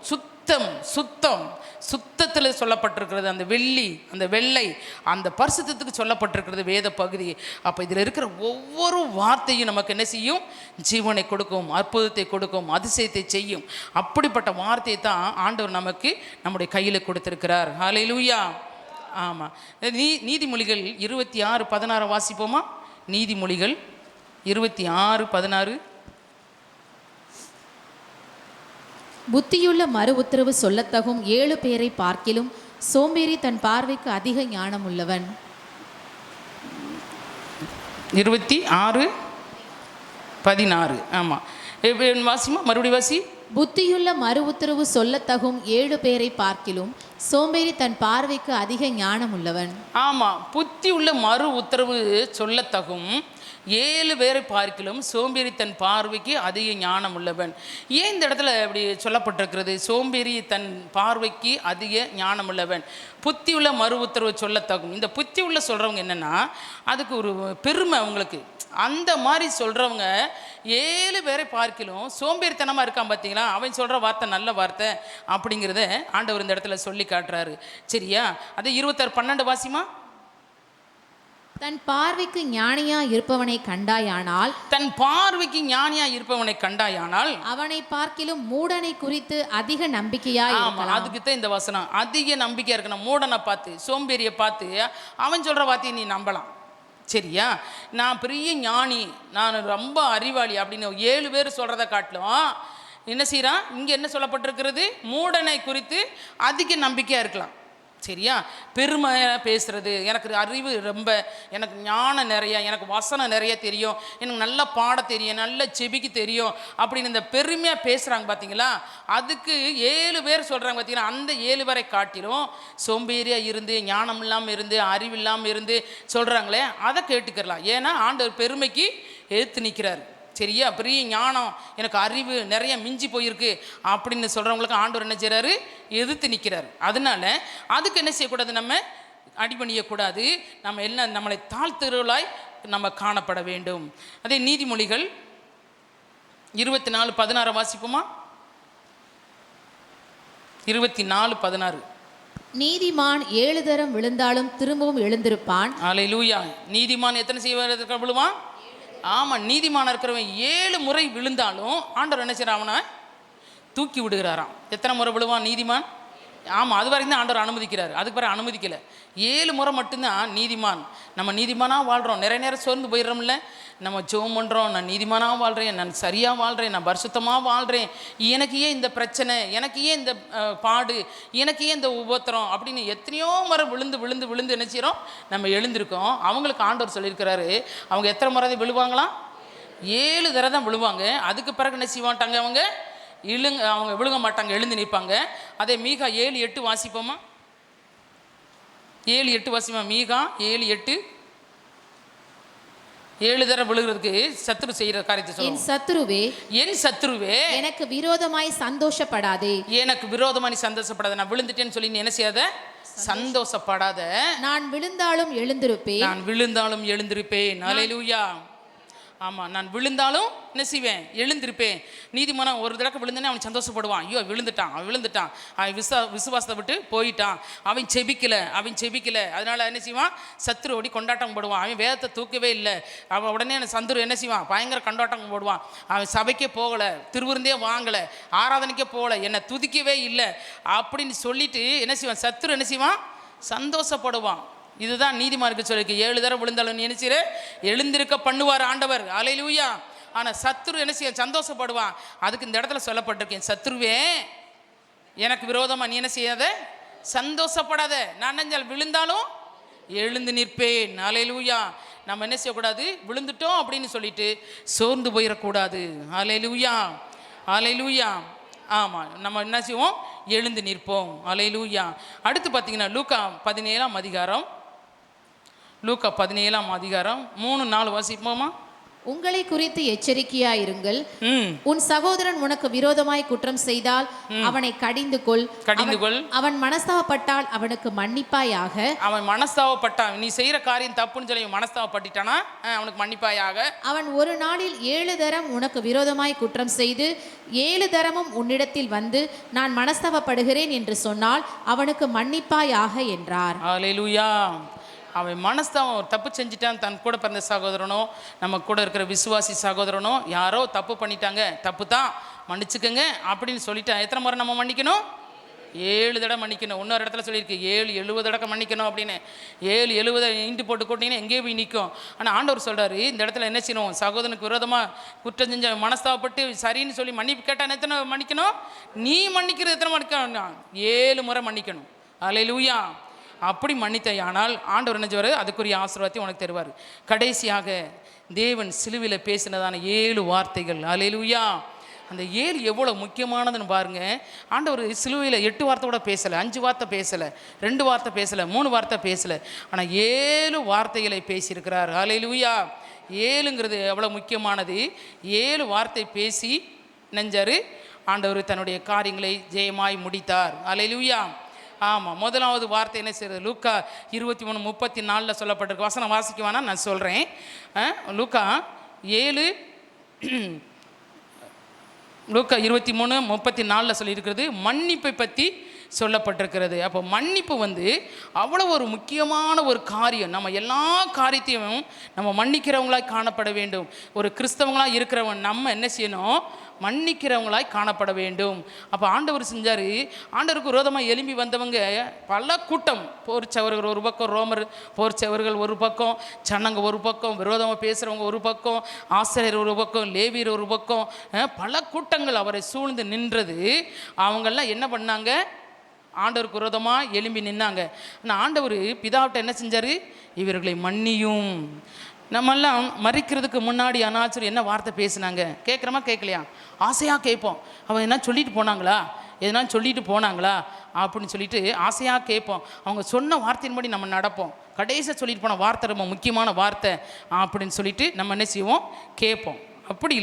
சுத்தத்தில் சொல்லப்பட்டிருக்கிறது. அந்த வெள்ளி, அந்த வெள்ளை, அந்த பரிசுத்தத்துக்கு சொல்லப்பட்டிருக்கிறது வேத பகுதி. அப்போ இதில் இருக்கிற ஒவ்வொரு வார்த்தையும் நமக்கு என்ன செய்யும்? ஜீவனை கொடுக்கும், அற்புதத்தை கொடுக்கும், அதிசயத்தை செய்யும். அப்படிப்பட்ட வார்த்தையை தான் ஆண்டவர் நமக்கு நம்முடைய கையில் கொடுத்திருக்கிறார். ஹல்லேலூயா. ஆமாம், நீதிமொழிகள் 26:16 வாசிப்போமா? நீதிமொழிகள் 26:16. புத்தியுள்ள மறு உத்தரவு சொல்லத்தகும் 7 பேரை பார்க்கிலும் சோம்பேறி தன் பார்வைக்கு அதிக ஞானம் உள்ளவன். 26:16. ஆமாம், வாசிமா, மறுபடி வாசி. புத்தியுள்ள மறு உத்தரவு சொல்லத்தகும் 7 பேரை பார்க்கிலும் சோம்பேறி தன் பார்வைக்கு அதிக ஞானம் உள்ளவன். ஆமாம், புத்தி உள்ள மறு உத்தரவு சொல்லத்தகும் 7 பேரை பார்க்கிலும் சோம்பேறி தன் பார்வைக்கு அதிக ஞானம் உள்ளவன். ஏன் இந்த இடத்துல அப்படி சொல்லப்பட்டிருக்கிறது? சோம்பேறி தன் பார்வைக்கு அதிக ஞானம் உள்ளவன், புத்தி உள்ள மறு உத்தரவு சொல்லத்தகும். இந்த புத்தி உள்ள சொல்கிறவங்க என்னென்னா, அதுக்கு ஒரு பெருமை அவங்களுக்கு. அந்த மாதிரி சொல்கிறவங்க 7 பேரை பார்க்கிலும் சோம்பேறித்தனமாக இருக்கான் பார்த்தீங்களா, அவன் சொல்கிற வார்த்தை நல்ல வார்த்தை அப்படிங்கிறத ஆண்டவர் இந்த இடத்துல சொல்லி காட்டுறாரு. சரியா? அது 26:12 வாசிமா. தன் பார்வைக்கு ஞானியா இருப்பவனை கண்டாயானால், தன் பார்வைக்கு ஞானியா இருப்பவனை கண்டாயானால் அவனை பார்க்கிலும் மூடனை குறித்து அதிக நம்பிக்கையா இருக்கலாம். அதுக்கு தான் இந்த வசனம். அதிக நம்பிக்கையா இருக்கணும். மூடனை பார்த்து, சோம்பேறியை பார்த்து அவன் சொல்ற வார்த்தையை நீ நம்பலாம். சரியா? நான் பெரிய ஞானி, நான் ரொம்ப அறிவாளி அப்படின்னு 7 பேர் சொல்றதை காட்டிலும் என்ன செய்யறான்? இங்க என்ன சொல்லப்பட்டிருக்கிறது? மூடனை குறித்து அதிக நம்பிக்கையா இருக்கலாம். சரியா? பெருமையாக பேசுகிறது, எனக்கு அறிவு ரொம்ப, எனக்கு ஞானம் நிறைய, எனக்கு வசனம் நிறைய தெரியும், எனக்கு நல்ல பாட தெரியும், நல்ல செபிக்கு தெரியும் அப்படின்னு இந்த பெருமையாக பேசுகிறாங்க பார்த்தீங்களா? அதுக்கு 7 பேர் சொல்கிறாங்க பார்த்தீங்களா? அந்த 7 பேரை காட்டிலும் சோம்பேறியாக இருந்து, ஞானம் இல்லாமல் இருந்து, அறிவு இல்லாமல் இருந்து சொல்கிறாங்களே, அதை கேட்டுக்கிறலாம். ஏன்னா ஆண்டவர் பெருமைக்கு ஏற்று நிற்கிறார். சரியா? பெரிய ஞானம், எனக்கு அறிவு நிறைய மிஞ்சி போயிருக்கு அப்படின்னு சொல்கிறவங்களுக்கு ஆண்டவர் என்ன செய்கிறாரு? எதிர்த்து நிற்கிறார். அதனால அதுக்கு என்ன செய்யக்கூடாது? நம்ம அடிபணியக்கூடாது. நம்ம என்ன, நம்மளை தாழ்த்துறவளாய் நம்ம காணப்பட வேண்டும். அதே நீதிமொழிகள் 24:16 வாசிப்போமா? 24:16. நீதிமான் 7 தரம் விழுந்தாலும் திரும்பவும் எழுந்திருப்பான். அல்லேலூயா. நீதிமான் எத்தனை செய்வதற்கு விழுவான்? ஆமாம், நீதிமானா இருக்கிறவன் 7 முறை விழுந்தாலும் ஆண்டவர் என்ன செய்யறான்? அவனை தூக்கி விடுகிறாராம். எத்தனை முறை விழுவான் நீதிமான்? ஆமாம், அது வரைக்கும் தான் ஆண்டவர் அனுமதிக்கிறார். அதுக்கு பிறகு அனுமதிக்கலை. 7 முறை மட்டும்தான் நீதிமான். நம்ம நீதிமானாக வாழ்கிறோம், நிறைய நேரம் சோர்ந்து போயிடுறோம்ல. நம்ம ஜெபம் பண்ணுறோம், நான் நீதிமானாக வாழ்கிறேன், நான் சரியாக வாழ்கிறேன், நான் பரிசுத்தமாக வாழ்கிறேன், எனக்கு ஏன் இந்த பிரச்சனை, எனக்கு ஏன் இந்த பாடு, எனக்கு ஏன் இந்த உபத்திரம் அப்படின்னு எத்தனையோ முறை விழுந்து விழுந்து விழுந்து என்ன செய்கிறோம்? நம்ம எழுந்திருக்கோம். அவங்களுக்கு ஆண்டவர் சொல்லியிருக்கிறாரு, அவங்க எத்தனை முறை விழுவாங்களாம்? 7 தடவை தான் விழுவாங்க. அதுக்கு பிறகு என்ன செய்வாட்டாங்க? அவங்க விழுங்க மாட்டாங்க, எழுந்து நிற்பாங்க. அதே மீகா 7:8 வாசிப்போமா? 7:8 வாசிப்போமா? மீகா 7:8. 7 தடவை விழுகிறதுக்கு சத்துரு செய்யற காரியத்தை சொல்லுங்க. என் சத்துருவே எனக்கு விரோதமாய் சந்தோஷப்படாதே. எனக்கு விரோதமா நீ சந்தோஷப்படாத. நான் விழுந்துட்டேன்னு சொல்லி நீ என்ன செய்யாத? சந்தோஷப்படாத. நான் விழுந்தாலும் எழுந்திருப்பேன். நான் விழுந்தாலும் எழுந்திருப்பேன். அல்லேலூயா. ஆமாம், நான் விழுந்தாலும் என்ன செய்வேன்? எழுந்திருப்பேன். நீதிமானம் ஒரு தடவை விழுந்தனே அவன் சந்தோஷப்படுவான். ஐயோ விழுந்துட்டான், அவன் விசுவாசத்தை விட்டு போயிட்டான், அவன் செபிக்கலை. அதனால என்ன செய்வான்? சத்துரு ஓடி கொண்டாட்டம் போடுவான். அவன் வேதத்தை தூக்கவே இல்லை. அவன் உடனே சந்துரு என்ன செய்வான்? பயங்கர கொண்டாட்டம் போடுவான். அவன் சபைக்கே போகலை, திருவிருந்தே வாங்கலை, ஆராதனைக்கே போகலை, என்னை துதிக்கவே இல்லை அப்படின்னு சொல்லிட்டு என்ன செய்வான்? சத்துரு என்ன செய்வான்? சந்தோஷப்படுவான். இதுதான் நீதிமானுக்கு சொல்லிருக்கு. 7 தடவை விழுந்தாலும் நீ என்ன செய்யற? எழுந்திருக்க பண்ணுவார் ஆண்டவர். அல்லேலூயா. ஆனால் சத்துரு என்ன செய்ய? சந்தோஷப்படுவான். அதுக்கு இந்த இடத்துல சொல்லப்பட்டிருக்கேன், சத்துருவே எனக்கு விரோதமாக நீ என்ன செய்யாத? சந்தோஷப்படாத. நான் நெஞ்சால் விழுந்தாலும் எழுந்து நிற்பேன். அல்லேலூயா. நம்ம என்ன செய்யக்கூடாது? விழுந்துட்டோம் அப்படின்னு சொல்லிட்டு சோர்ந்து போயிடக்கூடாது. அல்லேலூயா, அல்லேலூயா. ஆமாம், நம்ம என்ன செய்வோம்? எழுந்து நிற்போம். அல்லேலூயா. அடுத்து பார்த்தீங்கன்னா லூக்கா 17ஆம் அதிகாரம், லூக்கா 17ஆம் அதிகாரம் 3-4 வாசிப்போமா? உங்களை குறித்து எச்சரிக்கையாயிருங்கள். உன் சகோதரன் உனக்கு விரோதமாய் குற்றம் செய்தால் அவனை கடிந்து கொள். அவன் மனஸ்தாபப்பட்டால் அவனுக்கு மன்னிப்பாயாக. அவன் மனஸ்தாபப்பட்டான், நீ செய்யற காரியம் தப்புன்னு சொல்லி மனஸ்தாபப்பட்டானா அவனுக்கு மன்னிப்பாயாக. அவன் ஒரு நாளில் 7 தரம் உனக்கு விரோதமாய் குற்றம் செய்து 7 தரமும் உன்னிடத்தில் வந்து நான் மனஸ்தாபப்படுகிறேன் என்று சொன்னால் அவனுக்கு மன்னிப்பாயாக என்றார். அல்லேலூயா. அவன் மனஸ்தாபம் தப்பு செஞ்சிட்டான். தன் கூட பிறந்த சகோதரனோ, நம்ம கூட இருக்கிற விசுவாசி சகோதரனோ யாரோ தப்பு பண்ணிட்டாங்க, தப்பு தான், மன்னிச்சுக்கங்க அப்படின்னு சொல்லிட்டான். எத்தனை முறை நம்ம மன்னிக்கணும்? 7 தடவை மன்னிக்கணும். இன்னொரு இடத்துல சொல்லியிருக்கு 7-70 தடவை மன்னிக்கணும் அப்படின்னு. 7-70 இன்ட்டு போட்டு கொட்டிங்கன்னா எங்கேயே போய் நிற்கும். ஆனால் ஆண்டவர் சொல்கிறாரு, இந்த இடத்துல என்ன செய்யணும்? சகோதரனுக்கு விரோதமாக குற்றம் செஞ்ச மனஸ்தாபப்பட்டு சரின்னு சொல்லி மன்னிப்பு கேட்டான். எத்தனை மன்னிக்கணும்? நீ மன்னிக்கிறது எத்தனை மன்னிக்கணும்? 7 முறை மன்னிக்கணும். அல்லேலூயா. அப்படி மன்னித்தையானால் ஆண்டவர் என்ன செய்வார்? அதுக்குரிய ஆசீர்வாதத்தை உனக்கு தருவார். கடைசியாக தேவன் சிலுவையில் பேசினதான 7 வார்த்தைகள். அல்லேலூயா. அந்த 7 எவ்வளோ முக்கியமானதுன்னு பாருங்க. ஆண்டவர் சிலுவையில் 8 வார்த்தை கூட பேசலை, 5 வார்த்தை பேசலை, 2 வார்த்தை பேசலை, 3 வார்த்தை பேசலை, ஆனால் 7 வார்த்தைகளை பேசியிருக்கிறார். ஹல்லேலூயா. 7ங்கிறது எவ்வளோ முக்கியமானது. 7 வார்த்தை பேசி நெஞ்சார் ஆண்டவர் தன்னுடைய காரியங்களை ஜெயமாய் முடித்தார். ஹல்லேலூயா. ஆமாம், முதலாவது வார்த்தை என்ன செய்கிறது? லூக்கா 23:34 சொல்லப்பட்டிருக்கு. வசனம் வாசிக்க வேணாம், நான் சொல்கிறேன். லூக்கா 23:34 சொல்லியிருக்கிறது. மன்னிப்பை பற்றி சொல்லப்பட்டிருக்கிறது. அப்போ மன்னிப்பு அவ்வளோ ஒரு முக்கியமான ஒரு காரியம். நம்ம எல்லா காரியத்தையும் நம்ம மன்னிக்கிறவங்களாய் காணப்பட வேண்டும். ஒரு கிறிஸ்தவங்களாக இருக்கிறவங்க நம்ம என்ன செய்யணும்? மன்னிக்கிறவங்களாய் காணப்பட வேண்டும். அப்போ ஆண்டவர் செஞ்சார். ஆண்டவருக்கு விரோதமாக எழும்பி வந்தவங்க பல கூட்டம். போர்ச்சவர்கள் ஒரு பக்கம், ரோமர் போர்ச்சவர்கள் ஒரு பக்கம், சன்னங்க ஒரு பக்கம், விரோதமாக பேசுகிறவங்க ஒரு பக்கம், ஆசிரியர் ஒரு பக்கம், லேவியர் ஒரு பக்கம், பல கூட்டங்கள் அவரை சூழ்ந்து நின்றது. அவங்கெல்லாம் என்ன பண்ணாங்க? ஆண்டவருக்கு விரோதமாக எழும்பி நின்னாங்க. ஆனால் ஆண்டவர் பிதாவிட்ட என்ன செஞ்சார்? இவர்களை மன்னியும். நம்மெல்லாம் மறிக்கிறதுக்கு முன்னாடி அனாச்சர் என்ன வார்த்தை பேசினாங்க? கேட்குறோமா கேட்கலையா? ஆசையாக கேட்போம். அவன் என்ன சொல்லிட்டு போனாங்களா, எதனா சொல்லிட்டு போனாங்களா அப்படின்னு சொல்லிட்டு ஆசையாக கேட்போம். அவங்க சொன்ன வார்த்தையின்படி நம்ம நடப்போம். கடைசியாக சொல்லிட்டு போன வார்த்தை ரொம்ப முக்கியமான வார்த்தை அப்படின்னு சொல்லிட்டு நம்ம என்ன செய்வோம்? கேட்போம். அப்படி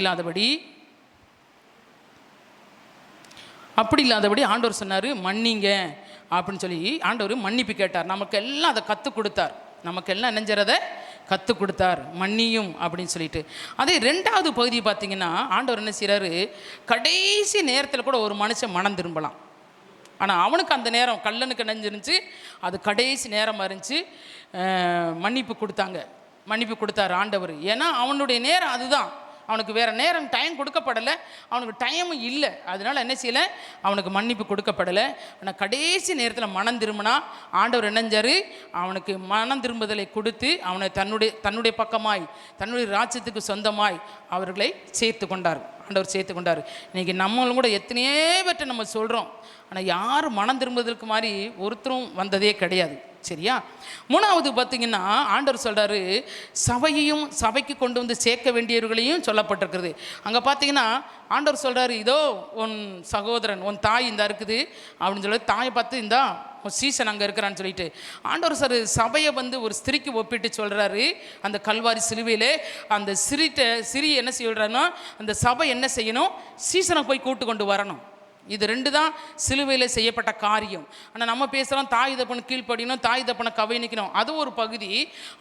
இல்லாதபடி ஆண்டவர் சொன்னார் மன்னிங்க அப்படின்னு சொல்லி ஆண்டவர் மன்னிப்பு கேட்டார். நமக்கு எல்லாம் அதை கற்றுக் கொடுத்தார். நமக்கெல்லாம் நெஞ்சறதை கற்றுக் கொடுத்தார், மன்னியும் அப்படின்னு சொல்லிட்டு. அதே 2வது பகுதி பார்த்திங்கன்னா ஆண்டவர் என்ன செய்கிறாரு? கடைசி நேரத்தில் கூட ஒரு மனுஷன் மனம் திரும்பலாம். ஆனால் அவனுக்கு அந்த நேரம் கல்லனுக்கு நெஞ்சிருந்துச்சு, அது கடைசி நேரமாக இருந்துச்சு. மன்னிப்பு கொடுத்தார் ஆண்டவர். ஏன்னா அவனுடைய நேரம் அதுதான். அவனுக்கு வேறு நேரம் டைம் கொடுக்கப்படலை, அவனுக்கு டைமும் இல்லை. அதனால் என்ன செய்யலை? அவனுக்கு மன்னிப்பு கொடுக்கப்படலை. ஆனால் கடைசி நேரத்தில் மனம் திரும்பினா ஆண்டவர் என்னஞ்சார்? அவனுக்கு மனம் திரும்புதலை கொடுத்து அவனை தன்னுடைய பக்கமாய், தன்னுடைய ராஜ்யத்துக்கு சொந்தமாய் அவர்களை சேர்த்து கொண்டார். ஆண்டவர் சேர்த்து கொண்டார். இன்றைக்கி நம்மளும் கூட எத்தனையோ பேர்ட்ட நம்ம சொல்கிறோம், ஆனால் யாரும் மனம் திரும்புவதற்கு மாதிரி ஒருத்தரும் வந்ததே கிடையாது. சரியா? 3வது பார்த்திங்கன்னா ஆண்டவர் சொல்கிறாரு சபைக்கு கொண்டு வந்து சேர்க்க வேண்டியவர்களையும் சொல்லப்பட்டிருக்கிறது. அங்கே பார்த்திங்கன்னா ஆண்டவர் சொல்கிறாரு, இதோ உன் சகோதரன், உன் தாய் இந்த இருக்குது அப்படின்னு சொல்லி தாயை பார்த்து இந்தா உன் சீசன் அங்கே இருக்கிறான்னு சொல்லிட்டு ஆண்டவர் சபையை ஒரு ஸ்திரிக்கு ஒப்பிட்டு சொல்கிறாரு. அந்த கல்வாரி சிலுவையிலே அந்த சிறி என்ன சொல்கிறாருன்னா, அந்த சபை என்ன செய்யணும்? சீசனை போய் கூட்டு கொண்டு வரணும். இது 2 தான் சிலுவையில் செய்யப்பட்ட காரியம். ஆனால் நம்ம பேசுகிறோம் தாய் தப்பனை கீழ்ப்படியணும், தாய் தப்பனை கவனிக்கணும், அது ஒரு பகுதி.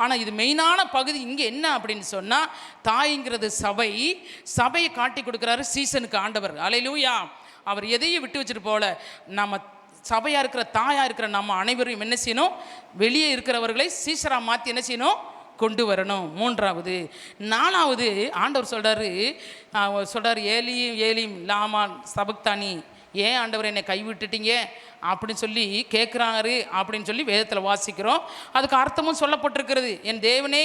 ஆனால் இது மெயினான பகுதி இங்கே என்ன அப்படின்னு சொன்னால், தாய்ங்கிறது சபையை காட்டி கொடுக்குறாரு சீசனுக்கு ஆண்டவர். அல்லேலூயா. அவர் எதையும் விட்டு வச்சுட்டு போல, நம்ம சபையாக இருக்கிற தாயாக இருக்கிற நம்ம அனைவரையும் என்ன செய்யணும்? வெளியே இருக்கிறவர்களை சீசராக மாற்றி என்ன செய்யணும்? கொண்டு வரணும். 3வது. 4வது ஆண்டவர் சொல்கிறாரு ஏலியும் லாமா சபக்தானி, ஏன் ஆண்டவர் என்னை கைவிட்டுட்டீங்க அப்படின்னு சொல்லி கேட்குறாரு அப்படின்னு சொல்லி வேதத்தில் வாசிக்கிறோம். அதுக்கு அர்த்தமும் சொல்லப்பட்டிருக்கிறது. என் தேவனே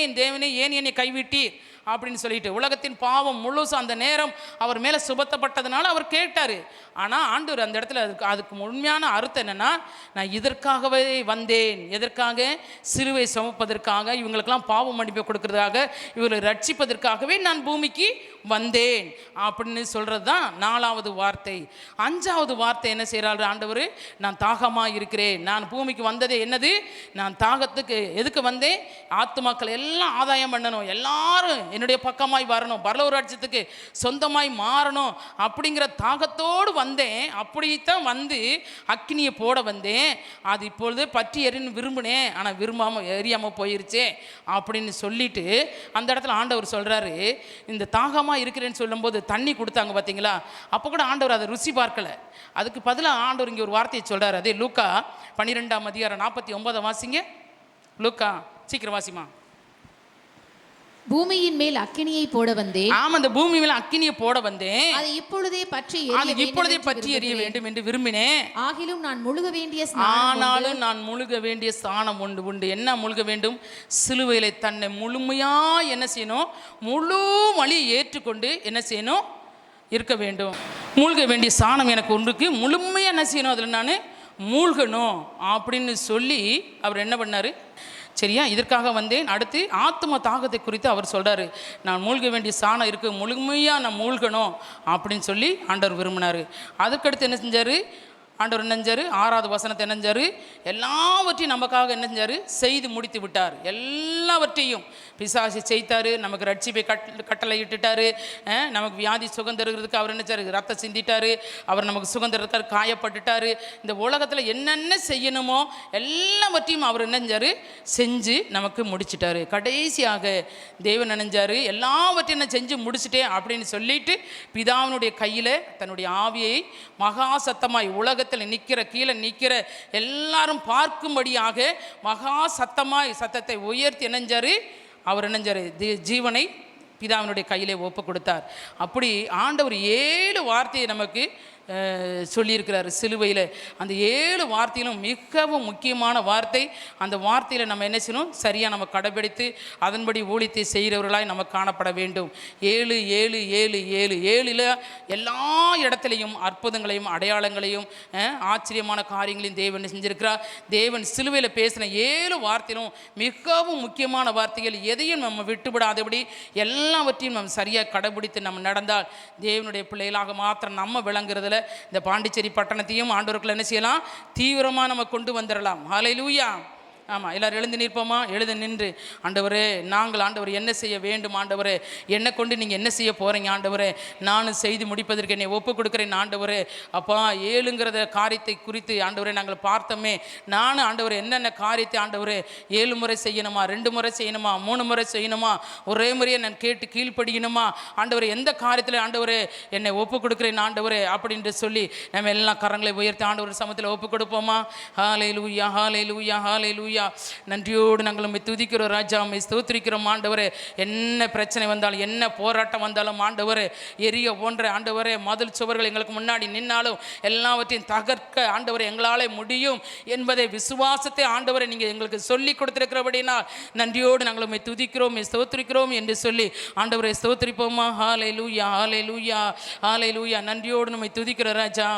ஏன் என்னை கைவிட்டீர் அப்படின்னு சொல்லிட்டு. உலகத்தின் பாவம் முழுசும் அந்த நேரம் அவர் மேலே சுமத்தப்பட்டதுனால அவர் கேட்டார். ஆனால் ஆண்டவர் அந்த இடத்துல அதுக்கு உண்மையான அர்த்தம் என்னென்னா, நான் இதற்காகவே வந்தேன். எதற்காக? சிலுவை சுமப்பதற்காக, இவங்களுக்கெல்லாம் பாவம் மன்னிப்பை கொடுக்கறதுக்காக, இவர்களை ரட்சிப்பதற்காகவே நான் பூமிக்கு வந்தேன் அப்படின்னு சொல்கிறது தான் 4வது வார்த்தை. 5வது வார்த்தை என்ன செய்கிறாரு ஆண்டவர்? நான் தாகமாக இருக்கிறேன். நான் பூமிக்கு வந்ததே என்னது? நான் தாகத்துக்கு எதுக்கு வந்தேன்? ஆத்துமாக்கள் எல்லாம் ஆதாயம் பண்ணணும், எல்லாரும் என்னுடைய பக்கமாய் வரணும், பரலோக ராஜ்யத்துக்கு சொந்தமாய் மாறணும் அப்படிங்கிற தாகத்தோடு வந்தேன். அப்படித்தான் அக்கினியை போட வந்தேன். அது இப்பொழுது பற்றி எரின்னு விரும்பினேன், ஆனால் எரியாமல் போயிருச்சே அப்படின்னு சொல்லிட்டு அந்த இடத்துல ஆண்டவர் சொல்கிறாரு, இந்த தாகமாக இருக்கிறேன்னு சொல்லும்போது தண்ணி கொடுத்தாங்க பார்த்தீங்களா? அப்போ கூட ஆண்டவர் அதை ருசி பார்க்கலை. அதுக்கு பதிலாக ஆண்டவர் இங்கே ஒரு வார்த்தையை சொல்கிறார். அதே லூக்கா 12ஆம் அதிகாரம் 49 வாசிங்க. லூக்கா சீக்கிரம் வாசிமா. பூமியின் மேல் அக்கினியை போட வந்தேன். ஆமா, அந்த பூமி மேல் அக்கினியை போட வந்தேன். அது இப்பொழுதே பற்றி எரிய வேண்டும் என்று விரும்பினேன். ஆகிலும் நான் முழுக வேண்டிய ஸ்நானம் உண்டு. என்ன முழுக வேண்டும்? சிலுவையிலே தன்னை முழுமையா என்ன செய்யணும்? முழு வழி ஏற்றுக்கொண்டு என்ன செய்யணும்? இருக்க வேண்டும். மூழ்க வேண்டிய ஸ்நானம் எனக்கு ஒன்றுக்கு முழுமையாக என்ன செய்யணும்? அதில் நான் மூழ்கணும் அப்படின்னு சொல்லி அவர் என்ன பண்ணார்? சரியா, இதற்காக வந்தேன். அடுத்து ஆத்ம தாகத்தை குறித்து அவர் சொல்கிறாரு. நான் மூழ்க வேண்டிய சாணம் இருக்குது, முழுமையாக நான் மூழ்கணும் அப்படின்னு சொல்லி ஆண்டவர் விரும்பினார். அதுக்கடுத்து என்ன செஞ்சார் ஆண்டவர்? என்ன செஞ்சார்? 6வது வசனத்தை என்ன செஞ்சார்? எல்லாவற்றையும் நமக்காக என்ன செஞ்சார்? செய்து முடித்து விட்டார். எல்லாவற்றையும் பிசாசு செய்தார், நமக்கு ரட்சிப்பை கட்டளை இட்டுட்டார். நமக்கு வியாதி சுகந்தருகிறதுக்கு அவர் என்ன செய்றாரு? ரத்தம் சிந்திட்டார். அவர் நமக்கு சுகந்தரத்தார், காயப்பட்டுட்டார். இந்த உலகத்தில் என்னென்ன செய்யணுமோ எல்லாவற்றையும் அவர் என்ன செஞ்சார்? செஞ்சு நமக்கு முடிச்சிட்டாரு. கடைசியாக தேவன் நினைஞ்சார், எல்லாவற்றையும் நான் செஞ்சு முடிச்சிட்டேன் அப்படின்னு சொல்லிட்டு பிதாவினுடைய கையில் தன்னுடைய ஆவியை மகா சத்தமாய் உலகத்தில் கீழே நிற்கிற எல்லாரும் பார்க்கும்படியாக மகா சத்தத்தை உயர்த்தி இணைஞ்சாரு. அவர் இணைஞ்சாரு, ஜீவனை பிதாவினுடைய கையிலே ஒப்பு கொடுத்தார். அப்படி ஆண்டவர் 7 வார்த்தையை நமக்கு சொல்லியிருக்கிறார் சிலுவையில். அந்த 7 வார்த்தையிலும் மிகவும் முக்கியமான வார்த்தை. அந்த வார்த்தையில் நம்ம என்ன செய்யணும்? சரியாக நம்ம கடைபிடித்து அதன்படி ஊழியத்தை செய்கிறவர்களாய் நம்ம காணப்பட வேண்டும். 7 7 7 7 7ல் எல்லா இடத்துலையும் அற்புதங்களையும் அடையாளங்களையும் ஆச்சரியமான காரியங்களையும் தேவன் செஞ்சிருக்கிறார். தேவன் சிலுவையில் பேசின 7 வார்த்தையிலும் மிகவும் முக்கியமான வார்த்தைகள். எதையும் நம்ம விட்டுவிடாதபடி எல்லாவற்றையும் நம்ம சரியாக கடைபிடித்து நம்ம நடந்தால் தேவனுடைய பிள்ளைகளாக மாத்திரம் நம்ம விளங்குறதுல இந்த பாண்டிச்சேரி பட்டணத்தையும் ஆண்டவருக்குள்ள என்ன செய்யலாம்? தீவிரமாக நம்ம கொண்டு வந்துடலாம். ஹல்லேலூயா. ஆமாம், எல்லோரும் எழுந்து நிற்போமா? எழுந்து நின்று, ஆண்டவரே நாங்கள் ஆண்டவர் என்ன செய்ய வேண்டும்? ஆண்டவரே என்னை கொண்டு நீங்கள் என்ன செய்ய போகிறீங்க? ஆண்டவரே நானும் செய்து முடிப்பதற்கு என்னை ஒப்பு கொடுக்குறேன். ஆண்டவரே அப்பா 7ங்கிறத காரியத்தை குறித்து ஆண்டவரே நாங்கள் பார்த்தோமே. நானும் ஆண்டவரே என்னென்ன காரியத்தை ஆண்டவரே 7 முறை செய்யணுமா, 2 முறை செய்யணுமா, 3 முறை செய்யணுமா, ஒரே முறையை நான் கேட்டு கீழ்ப்படியணுமா? ஆண்டவரே எந்த காரியத்தில் ஆண்டவரே என்னை ஒப்பு கொடுக்குறேன் ஆண்டவரே அப்படின்ட்டு சொல்லி நம்ம எல்லாம் கரங்களை உயர்த்தி ஆண்டவர் சமத்தில் ஒப்பு கொடுப்போமா? ஹல்லேலூயா, ஹல்லேலூயா, ஹல்லேலூயா. நன்றியோடு நாங்கள் உம்மை துதிக்கிறோம் ராஜா, உம்மை ஸ்தோத்திரிக்கிறோம் ஆண்டவரே. என்ன பிரச்சனை வந்தாலும், என்ன போராட்டம் வந்தாலும் ஆண்டவரே, எரிய போன்ற ஆண்டவரே மதில் சுவர்கள் எங்களுக்கு முன்னாடி நின்னாலும் எல்லாவற்றையும் தகர்க்க ஆண்டவரே எங்களால் முடியும் என்பதை விசுவாசத்தை ஆண்டவரை நீங்கள் எங்களுக்கு சொல்லி கொடுத்திருக்கிறபடினா நன்றியோடு நாங்கள் உம்மை துதிக்கிறோம், உம்மை ஸ்தோத்திரிக்கிறோம் என்று சொல்லி ஆண்டவரை ஸ்தோத்திரிப்போமா? ஹல்லேலூயா, ஹல்லேலூயா, ஹல்லேலூயா. நன்றியோடு உம்மை துதிக்கிறோம் ராஜா.